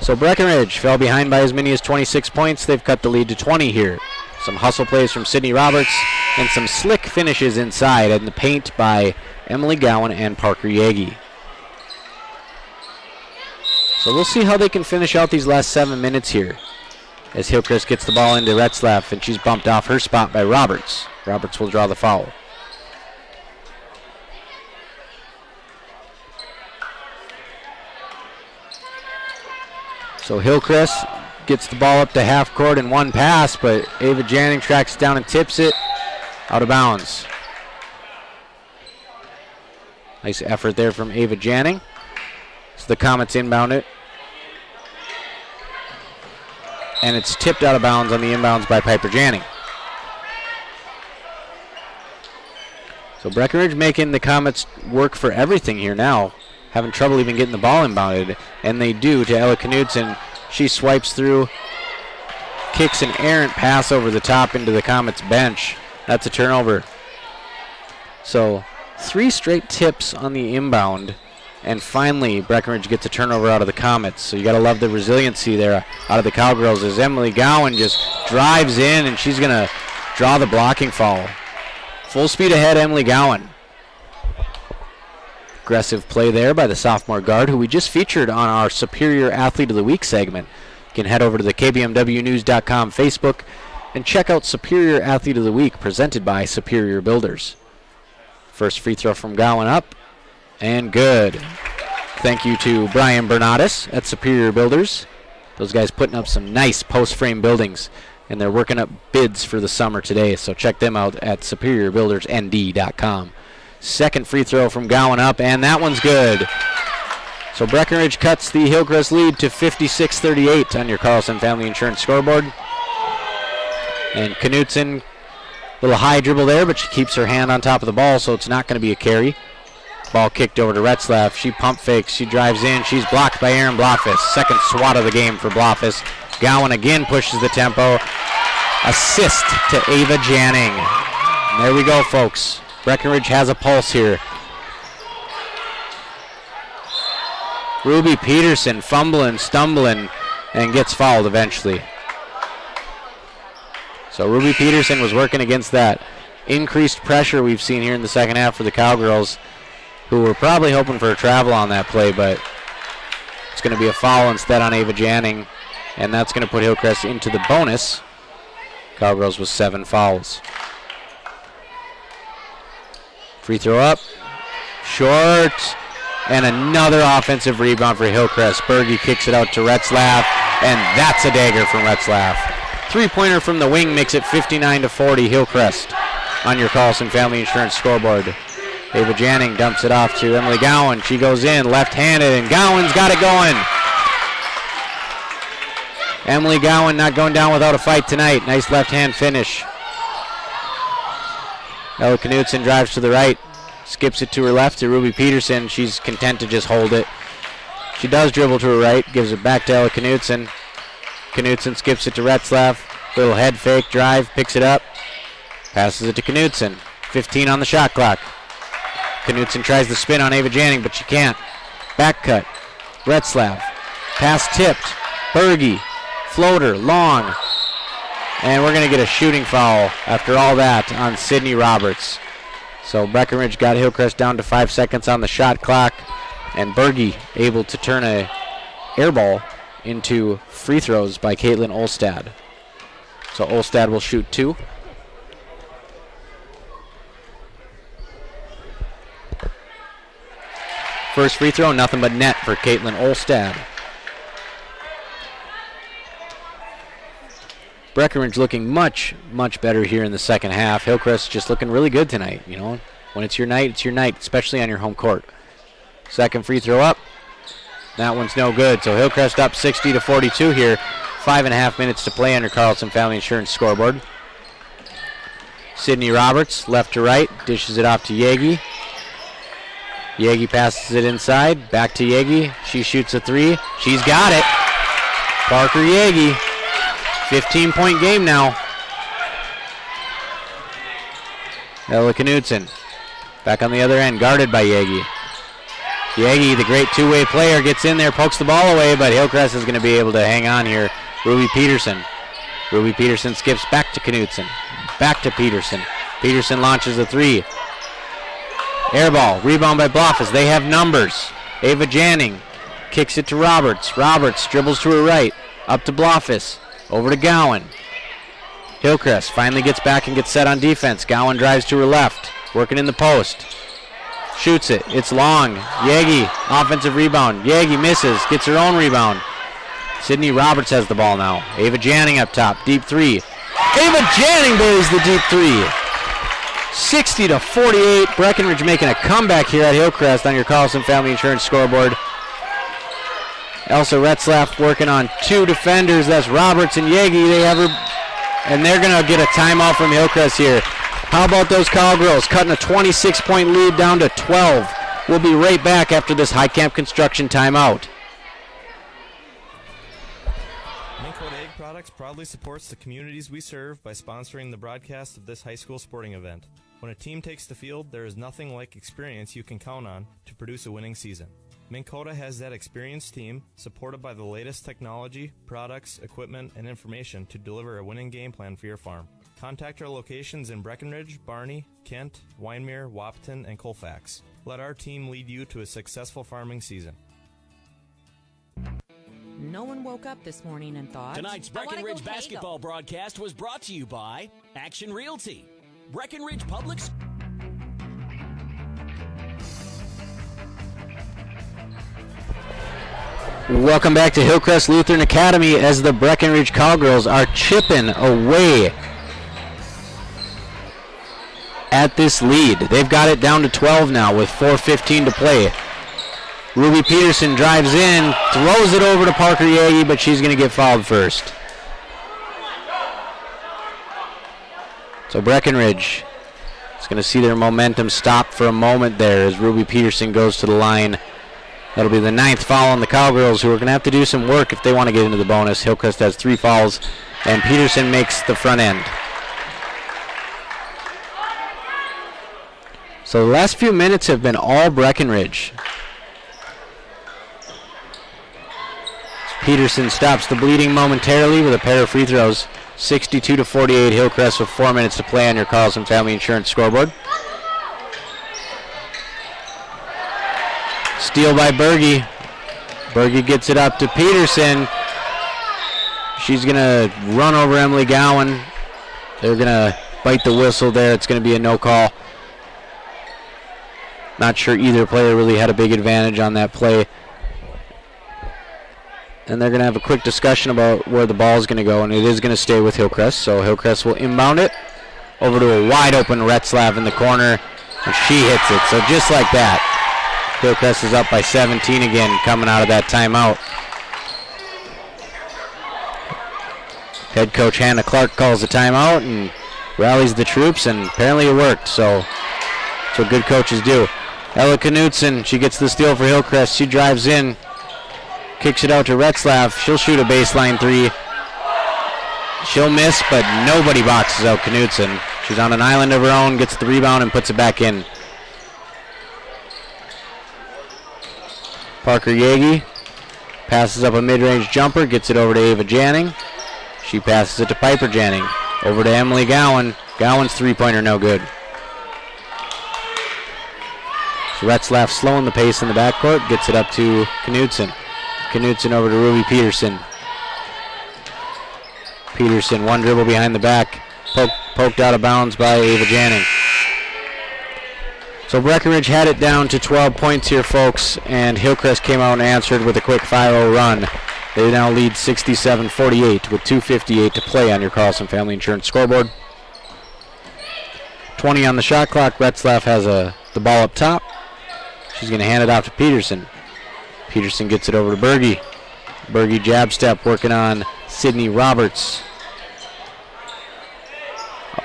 So Breckenridge fell behind by as many as 26 points. They've cut the lead to 20 here. Some hustle plays from Sydney Roberts and some slick finishes inside in the paint by Emily Gowan and Parker Yagi. So we'll see how they can finish out these last 7 minutes here as Hillcrest gets the ball into Retzlaff, and she's bumped off her spot by Roberts. Roberts will draw the foul. So Hillcrest gets the ball up to half court in one pass, but Ava Janning tracks it down and tips it out of bounds. Nice effort there from Ava Janning. So the Comets inbound it. And it's tipped out of bounds on the inbounds by Piper Janning. So Breckenridge making the Comets work for everything here now. Having trouble even getting the ball inbounded. And they do to Ella Knutson. She swipes through, kicks an errant pass over the top into the Comets bench. That's a turnover. So 3 straight tips on the inbound. And finally, Breckenridge gets a turnover out of the Comets. So you got to love the resiliency there out of the Cowgirls as Emily Gowan just drives in, and she's going to draw the blocking foul. Full speed ahead, Emily Gowan. Aggressive play there by the sophomore guard, who we just featured on our Superior Athlete of the Week segment. You can head over to the KBMWnews.com Facebook And check out Superior Athlete of the Week, presented by Superior Builders. First free throw from Gowan up, and good. Thank you to Brian Bernatus at Superior Builders. Those guys putting up some nice post-frame buildings, and they're working up bids for the summer today, so check them out at superiorbuildersnd.com. Second free throw from Gowan up, and that one's good. So Breckenridge cuts the Hillcrest lead to 56-38 on your Carlson Family Insurance scoreboard. And Knutson, little high dribble there, but she keeps her hand on top of the ball, so it's not going to be a carry. Ball kicked over to Retzlaff. She pump fakes. She drives in. She's blocked by Aaron Blofis. Second swat of the game for Blofis. Gowan again pushes the tempo. Assist to Ava Janning. And there we go, folks. Breckenridge has a pulse here. Ruby Peterson fumbling, stumbling, and gets fouled eventually. So Ruby Peterson was working against that increased pressure we've seen here in the second half for the Cowgirls, who were probably hoping for a travel on that play, but it's going to be a foul instead on Ava Janning, and that's going to put Hillcrest into the bonus. Cowgirls with 7 fouls. Free throw up, short, and another offensive rebound for Hillcrest. Berge kicks it out to Retzlaff, and that's a dagger from Retzlaff. Three-pointer from the wing makes it 59-40 Hillcrest on your Carlson Family Insurance scoreboard. Ava Janning dumps it off to Emily Gowan. She goes in left-handed, and Gowan's got it going. Emily Gowan not going down without a fight tonight. Nice left-hand finish. Ella Knutson drives to the right, skips it to her left to Ruby Peterson. She's content to just hold it. She does dribble to her right, gives it back to Ella Knutson. Knutson skips it to Retzlaff. Little head fake drive, picks it up, passes it to Knutson. 15 on the shot clock. Knutson tries to spin on Ava Janning, but she can't. Back cut. Retzlaff. Pass tipped. Berge. Floater. Long. And we're going to get a shooting foul after all that on Sydney Roberts. So Breckenridge got Hillcrest down to 5 seconds on the shot clock, and Berge able to turn a air ball into free throws by Caitlin Olstad. So Olstad will shoot 2. First free throw, nothing but net for Caitlin Olstad. Breckenridge looking much, much better here in the second half. Hillcrest just looking really good tonight. You know, when it's your night, especially on your home court. Second free throw up. That one's no good. So Hillcrest up 60-42 here. 5.5 minutes to play on your Carlson Family Insurance scoreboard. Sydney Roberts, left to right, dishes it off to Yagi. Yagi passes it inside, back to Yagi. She shoots a 3. She's got it. Parker Yagi. 15-point game now. Ella Knutson back on the other end, guarded by Yagi. Yagi, the great two-way player, gets in there, pokes the ball away, but Hillcrest is going to be able to hang on here. Ruby Peterson. Ruby Peterson skips back to Knutson. Back to Peterson. Peterson launches a 3. Air ball, rebound by Blofis. They have numbers. Ava Janning kicks it to Roberts. Roberts dribbles to her right. Up to Blofis. Over to Gowan. Hillcrest finally gets back and gets set on defense. Gowan drives to her left. Working in the post. Shoots it. It's long. Yagi, offensive rebound. Yagi misses. Gets her own rebound. Sydney Roberts has the ball now. Ava Janning up top. Deep 3. Ava Janning buries the deep 3. 60-48. Breckenridge making a comeback here at Hillcrest on your Carlson Family Insurance scoreboard. Elsa Retzlaff working on 2 defenders. That's Roberts and Yagi. They have her, and they're going to get a timeout from Hillcrest here. How about those Cowgirls cutting a 26-point lead down to 12? We'll be right back after this High Camp Construction timeout. Mink Coat Egg Products proudly supports the communities we serve by sponsoring the broadcast of this high school sporting event. When a team takes the field, there is nothing like experience you can count on to produce a winning season. Minn Kota has that experienced team, supported by the latest technology, products, equipment, and information to deliver a winning game plan for your farm. Contact our locations in Breckenridge, Barney, Kent, Wyndmere, Wahpeton, and Colfax. Let our team lead you to a successful farming season. no one woke up this morning and thought, Tonight's Breckenridge basketball broadcast was brought to you by Action Realty, Breckenridge Public. Welcome back to Hillcrest Lutheran Academy as the Breckenridge Cowgirls are chipping away at this lead. They've got it down to 12 now with 4:15 to play. Ruby Peterson drives in, throws it over to Parker Yagi, but she's going to get fouled first. So Breckenridge is going to see their momentum stop for a moment there as Ruby Peterson goes to the line. That'll be the 9th foul on the Cowgirls, who are going to have to do some work if they want to get into the bonus. Hillcrest has 3 fouls, and Peterson makes the front end. So the last few minutes have been all Breckenridge. Peterson stops the bleeding momentarily with a pair of free throws. 62-48, Hillcrest with 4 minutes to play on your Carlson Family Insurance scoreboard. Steal by Berge. Berge gets it up to Peterson. She's going to run over Emily Gowan. They're going to bite the whistle there. It's going to be a no call. Not sure either player really had a big advantage on that play. And they're going to have a quick discussion about where the ball is going to go, and it is going to stay with Hillcrest. So Hillcrest will inbound it over to a wide open Retzlaff in the corner, and she hits it. So just like that, Hillcrest is up by 17 again coming out of that timeout. Head coach Hannah Clark calls the timeout and rallies the troops, and apparently it worked. So that's what good coaches do. Ella Knutson, she gets the steal for Hillcrest. She drives in, kicks it out to Retzlaff. She'll shoot a baseline 3. She'll miss, but nobody boxes out Knutson. She's on an island of her own, gets the rebound, and puts it back in. Parker Yagi passes up a mid-range jumper, gets it over to Ava Janning. She passes it to Piper Janning. Over to Emily Gowan. Gowan's three-pointer no good. So Retzlaff slowing the pace in the backcourt, gets it up to Knutson. Knutson over to Ruby Peterson. Peterson, one dribble behind the back, poked out of bounds by Ava Janning. So Breckenridge had it down to 12 points here, folks, and Hillcrest came out and answered with a quick 5-0 run. They now lead 67-48 with 2:58 to play on your Carlson Family Insurance scoreboard. 20 on the shot clock. Retzlaff has the ball up top. She's going to hand it off to Peterson. Peterson gets it over to Berge. Berge jab step working on Sydney Roberts.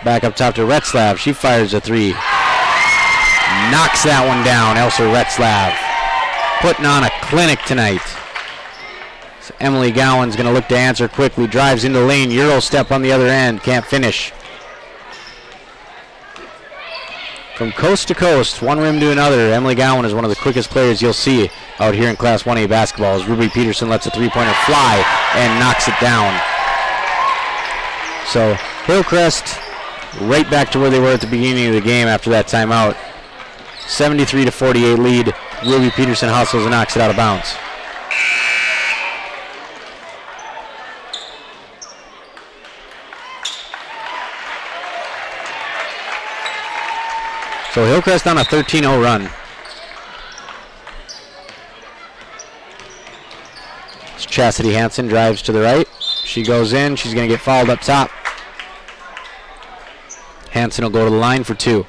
Back up top to Retzlaff. She fires a 3. Knocks that one down, Elsa Retzlaff. Putting on a clinic tonight. So Emily Gowan's going to look to answer quickly. Drives into the lane. Euro step on the other end. Can't finish. From coast to coast, one rim to another, Emily Gowan is one of the quickest players you'll see out here in Class 1A basketball as Ruby Peterson lets a three-pointer fly and knocks it down. So Hillcrest right back to where they were at the beginning of the game after that timeout. 73-48 lead. Ruby Peterson hustles and knocks it out of bounds. So Hillcrest on a 13-0 run. So Chastity Hansen drives to the right. She goes in. She's going to get fouled up top. Hansen will go to the line for 2.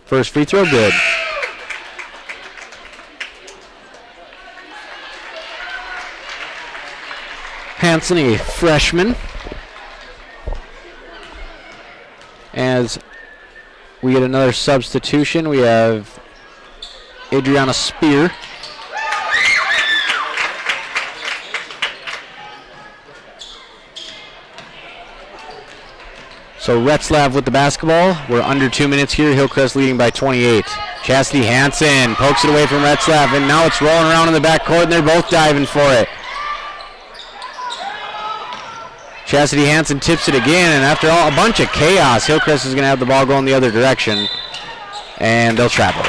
First free throw, good. Hansen, a freshman. As we get another substitution, we have Adriana Spear. So Retzlaff with the basketball. We're under 2 minutes here. Hillcrest leading by 28. Chastity Hansen pokes it away from Retzlaff, and now it's rolling around in the backcourt, and they're both diving for it. Chastity Hansen tips it again, and after all, a bunch of chaos, Hillcrest is going to have the ball going the other direction, and they'll travel.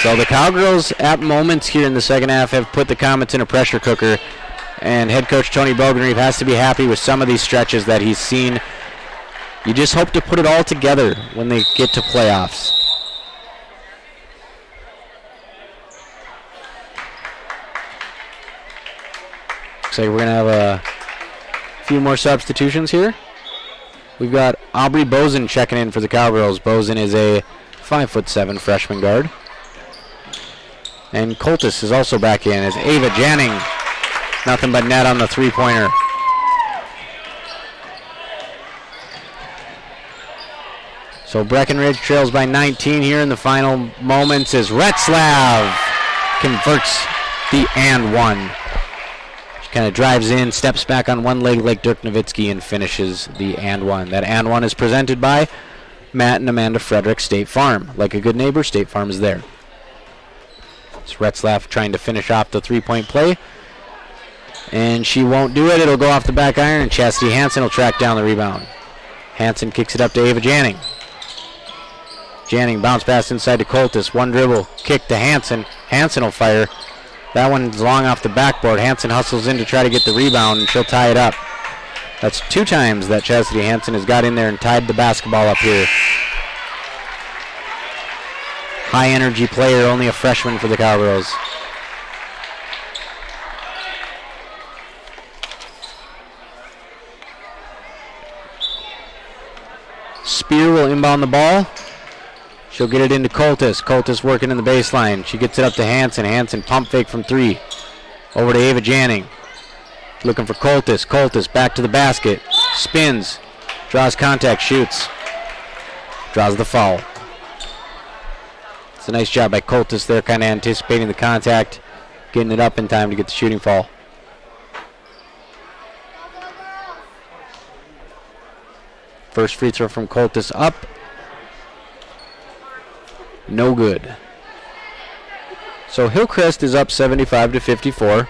So the Cowgirls, at moments here in the second half, have put the Comets in a pressure cooker, and head coach Tony Bogrenreeve has to be happy with some of these stretches that he's seen. You just hope to put it all together when they get to playoffs. Looks like we're going to have a few more substitutions here. We've got Aubrey Bozen checking in for the Cowgirls. Bozen is a 5'7" freshman guard. And Coltis is also back in as Ava Janning. Nothing but net on the three-pointer. So Breckenridge trails by 19 here in the final moments as Retzlav converts the and one. She kind of drives in, steps back on one leg like Dirk Nowitzki, and finishes the and one. That and one is presented by Matt and Amanda Frederick State Farm. Like a good neighbor, State Farm is there. It's Retzlaff trying to finish off the three-point play. And she won't do it. It'll go off the back iron, and Chastity Hansen will track down the rebound. Hansen kicks it up to Ava Janning. Janning bounce pass inside to Coltis. One dribble, kick to Hansen. Hansen will fire. That one's long off the backboard. Hansen hustles in to try to get the rebound, and she'll tie it up. That's 2 times that Chastity Hansen has got in there and tied the basketball up here. High energy player, only a freshman for the Cowgirls. Spear will inbound the ball. She'll get it into Coltis. Coltis working in the baseline. She gets it up to Hansen. Hansen pump fake from 3. Over to Ava Janning. Looking for Coltis. Coltis back to the basket. Spins. Draws contact. Shoots. Draws the foul. It's a nice job by Coltis there, kind of anticipating the contact. Getting it up in time to get the shooting foul. First free throw from Coltis up. No good. So Hillcrest is up 75-54.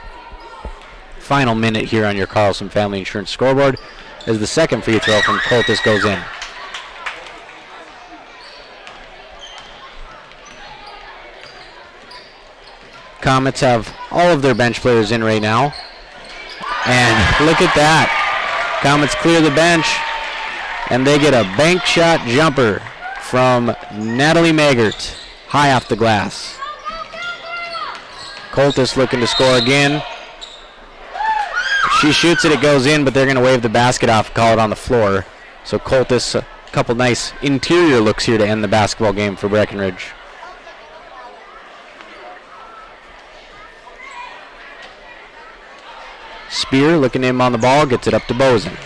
Final minute here on your Carlson Family Insurance scoreboard as the second free throw from Coltis goes in. Comets have all of their bench players in right now. And look at that. Comets clear the bench, and they get a bank shot jumper from Natalie Magert, high off the glass. Coltis looking to score again. She shoots it, it goes in, but they're going to wave the basket off, call it on the floor. So Coltis, a couple nice interior looks here to end the basketball game for Breckenridge. Spear looking in on the ball, gets it up to Bozen.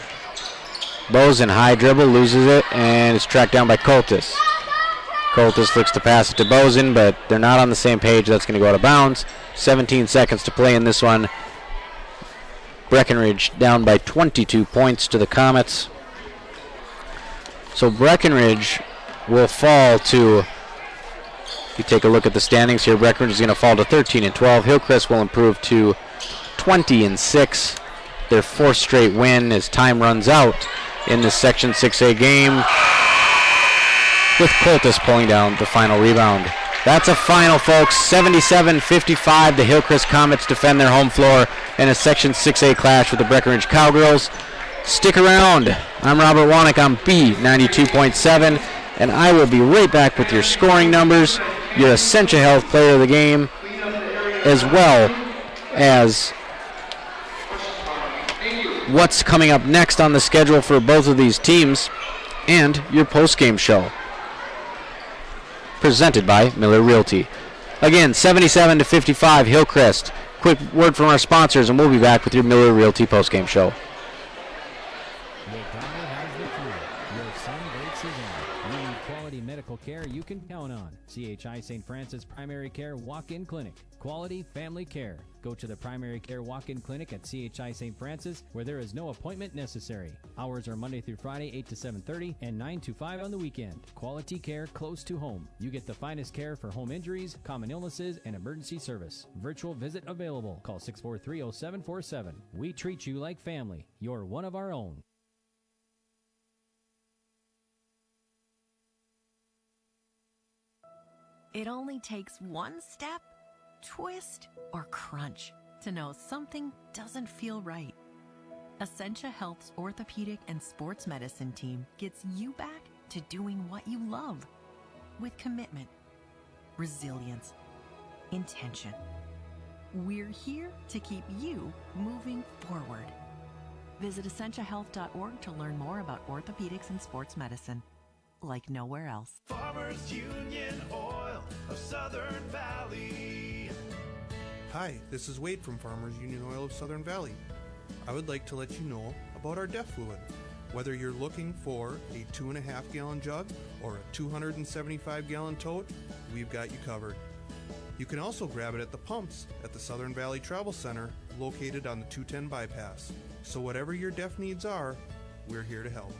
Bozen, high dribble, loses it, and it's tracked down by Coltis. Coltis looks to pass it to Bozen, but they're not on the same page. That's going to go out of bounds. 17 seconds to play in this one. Breckenridge down by 22 points to the Comets. So Breckenridge will fall to, if you take a look at the standings here, Breckenridge is going to fall to 13-12. Hillcrest will improve to 20-6. Their 4th straight win as time runs out in the Section 6A game, with Coltis pulling down the final rebound. That's a final, folks. 77-55. The Hillcrest Comets defend their home floor in a Section 6A clash with the Breckenridge Cowgirls. Stick around. I'm Robert Wanick on B92.7, and I will be right back with your scoring numbers, your Essentia Health Player of the Game, as well as what's coming up next on the schedule for both of these teams, and your post-game show. Presented by Miller Realty. Again, 77-55 Hillcrest. Quick word from our sponsors, and we'll be back with your Miller Realty post-game show. Your daughter has the flu. Your son breaks his arm. You need quality medical care you can count on. CHI St. Francis Primary Care Walk-In Clinic. Quality family care. Go to the Primary Care Walk-In Clinic at CHI St. Francis, where there is no appointment necessary. Hours are Monday through Friday, 8 to 7:30, and 9 to 5 on the weekend. Quality care close to home. You get the finest care for home injuries, common illnesses, and emergency service. Virtual visit available. Call 643-0747. We treat you like family. You're one of our own. It only takes one step, twist, or crunch to know something doesn't feel right. Essentia Health's orthopedic and sports medicine team gets you back to doing what you love with commitment, resilience, intention. We're here to keep you moving forward. Visit essentiahealth.org to learn more about orthopedics and sports medicine, like nowhere else. Farmers Union Oil of Southern Valley. Hi, this is Wade from Farmers Union Oil of Southern Valley. I would like to let you know about our DEF fluid. Whether you're looking for a 2.5 gallon jug or a 275 gallon tote, we've got you covered. You can also grab it at the pumps at the Southern Valley Travel Center located on the 210 bypass. So whatever your DEF needs are, we're here to help.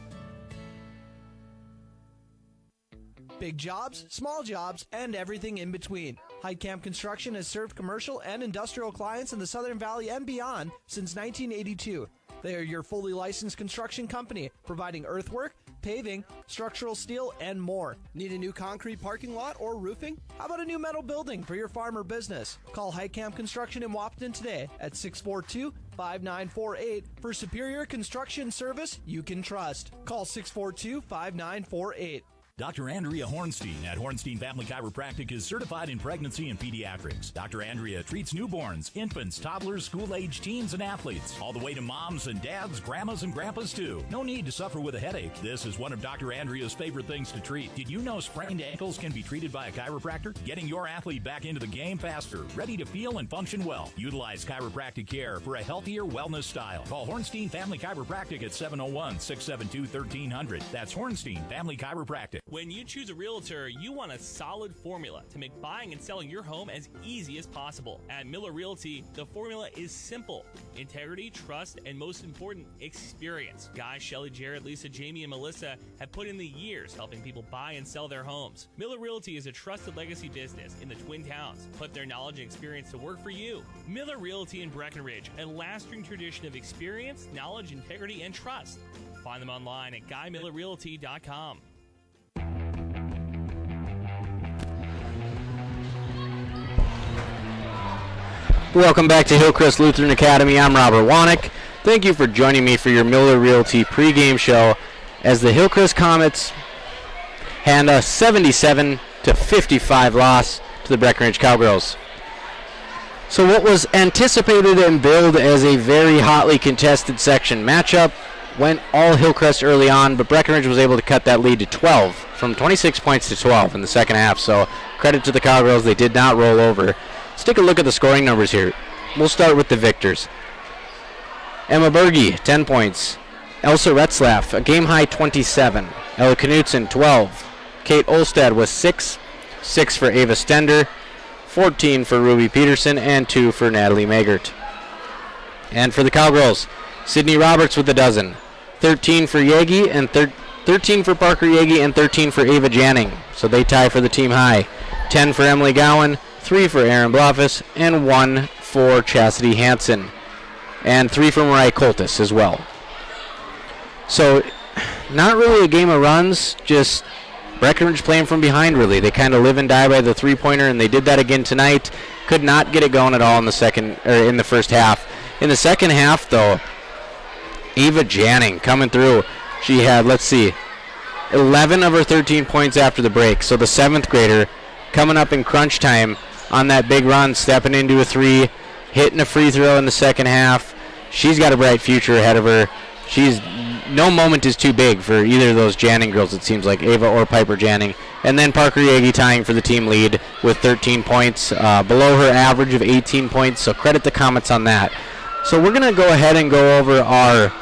Big jobs, small jobs, and everything in between. Heidkamp Construction has served commercial and industrial clients in the Southern Valley and beyond since 1982. They are your fully licensed construction company, providing earthwork, paving, structural steel, and more. Need a new concrete parking lot or roofing? How about a new metal building for your farm or business? Call Heidkamp Construction in Wapton today at 642-5948 for superior construction service you can trust. Call 642-5948. Dr. Andrea Hornstein at Hornstein Family Chiropractic is certified in pregnancy and pediatrics. Dr. Andrea treats newborns, infants, toddlers, school-age teens, and athletes, all the way to moms and dads, grandmas and grandpas too. No need to suffer with a headache. This is one of Dr. Andrea's favorite things to treat. Did you know sprained ankles can be treated by a chiropractor? Getting your athlete back into the game faster, ready to feel and function well. Utilize chiropractic care for a healthier wellness style. Call Hornstein Family Chiropractic at 701-672-1300. That's Hornstein Family Chiropractic. When you choose a realtor, you want a solid formula to make buying and selling your home as easy as possible. At Miller Realty, the formula is simple: integrity, trust, and most important, experience. Guy, Shelley, Jared, Lisa, Jamie, and Melissa have put in the years helping people buy and sell their homes. Miller Realty is a trusted legacy business in the Twin Towns. Put their knowledge and experience to work for you. Miller Realty in Breckenridge, a lasting tradition of experience, knowledge, integrity, and trust. Find them online at GuyMillerRealty.com. Welcome back to Hillcrest Lutheran Academy. I'm Robert Wanek. Thank you for joining me for your Miller Realty pregame show as the Hillcrest Comets hand a 77-55 loss to the Breckenridge Cowgirls. So what was anticipated and billed as a very hotly contested section matchup went all Hillcrest early on, but Breckenridge was able to cut that lead to 12, from 26 points to 12 in the second half. So credit to the Cowgirls, they did not roll over. Let's take a look at the scoring numbers here. We'll start with the victors. Emma Berge, 10 points. Elsa Retzlaff, a game-high 27. Ella Knutson, 12. Kate Olstad was 6. 6 for Ava Stender. 14 for Ruby Peterson, and 2 for Natalie Magert. And for the Cowgirls, Sydney Roberts with a dozen. 13 for Yagi, and 13 for Parker Yagi, and 13 for Ava Janning. So they tie for the team high. 10 for Emily Gowan. 3 for Aaron Bloffus, and 1 for Chastity Hansen, and 3 for Mariah Coltis as well. So, not really a game of runs, just Breckenridge playing from behind, really. They kind of live and die by the three-pointer, and they did that again tonight. Could not get it going at all in the first half. In the second half, though, Ava Janning coming through. She had, 11 of her 13 points after the break. So the 7th grader coming up in crunch time on that big run, stepping into a 3, hitting a free throw in the second half. She's got a bright future ahead of her. No moment is too big for either of those Janning girls, it seems like, Ava or Piper Janning. And then Parker Yagi tying for the team lead with 13 points, below her average of 18 points, so credit the Comets on that. So we're going to go ahead and go over our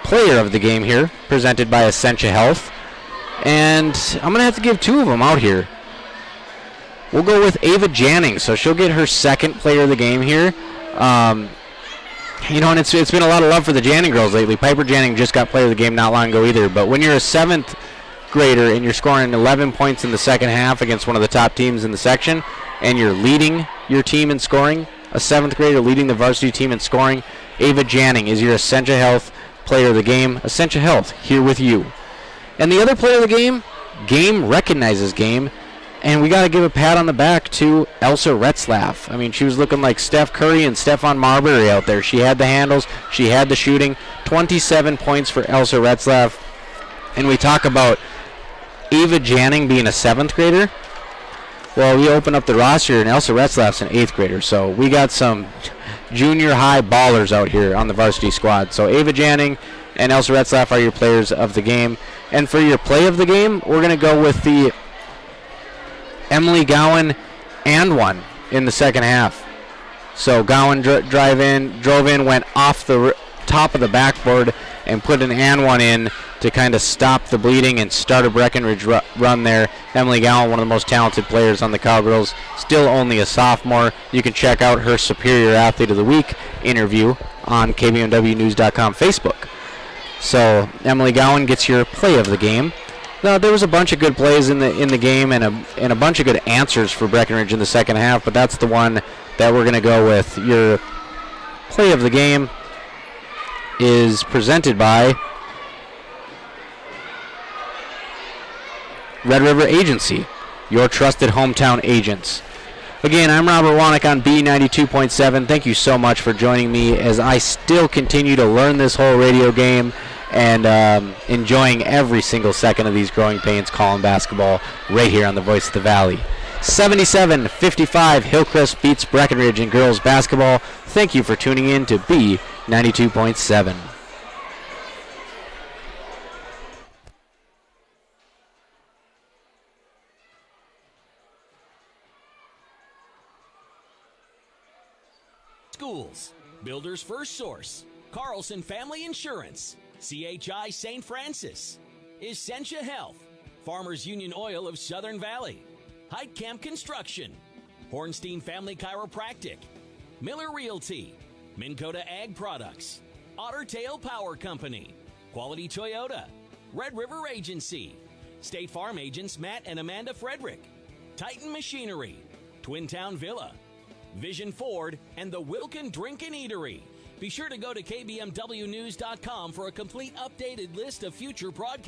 player of the game here, presented by Essentia Health. And I'm going to have to give two of them out here. We'll go with Ava Jannings, so she'll get her second player of the game here. You know, and it's been a lot of love for the Janning girls lately. Piper Janning just got player of the game not long ago either. But when you're a 7th grader and you're scoring 11 points in the second half against one of the top teams in the section, and you're leading your team in scoring, a 7th grader leading the varsity team in scoring, Ava Janning is your Essentia Health player of the game. Essentia Health, here with you. And the other player of the game, Game recognizes Game. And we got to give a pat on the back to Elsa Retzlaff. I mean, she was looking like Steph Curry and Stephon Marbury out there. She had the handles. She had the shooting. 27 points for Elsa Retzlaff. And we talk about Ava Janning being a 7th grader. Well, we open up the roster, and Elsa Retzlaff's an 8th grader. So we got some junior high ballers out here on the varsity squad. So Ava Janning and Elsa Retzlaff are your players of the game. And for your play of the game, we're going to go with the Emily Gowan and one in the second half. So Gowan drove in, went off the top of the backboard and put an and one in to kind of stop the bleeding and start a Breckenridge run there. Emily Gowan, one of the most talented players on the Cowgirls, still only a sophomore. You can check out her Superior Athlete of the Week interview on KBMWnews.com Facebook. So Emily Gowan gets your play of the game. No, there was a bunch of good plays in the game and a bunch of good answers for Breckenridge in the second half, but that's the one that we're going to go with. Your play of the game is presented by Red River Agency, your trusted hometown agents. Again, I'm Robert Wanick on B92.7. Thank you so much for joining me as I still continue to learn this whole radio game and enjoying every single second of these growing pains calling basketball right here on the Voice of the Valley. 77-55, Hillcrest beats Breckenridge in girls basketball. Thank you for tuning in to B92.7. Schools, Builder's First Source, Carlson Family Insurance, CHI St. Francis, Essentia Health, Farmers Union Oil of Southern Valley, Heitkamp Construction, Hornstein Family Chiropractic, Miller Realty, Minn Kota Ag Products, Otter Tail Power Company, Quality Toyota, Red River Agency, State Farm agents Matt and Amanda Frederick, Titan Machinery, Twin Town Villa, Vision Ford, and the Wilkin Drink and Eatery. Be sure to go to KBMWnews.com for a complete updated list of future broadcasts.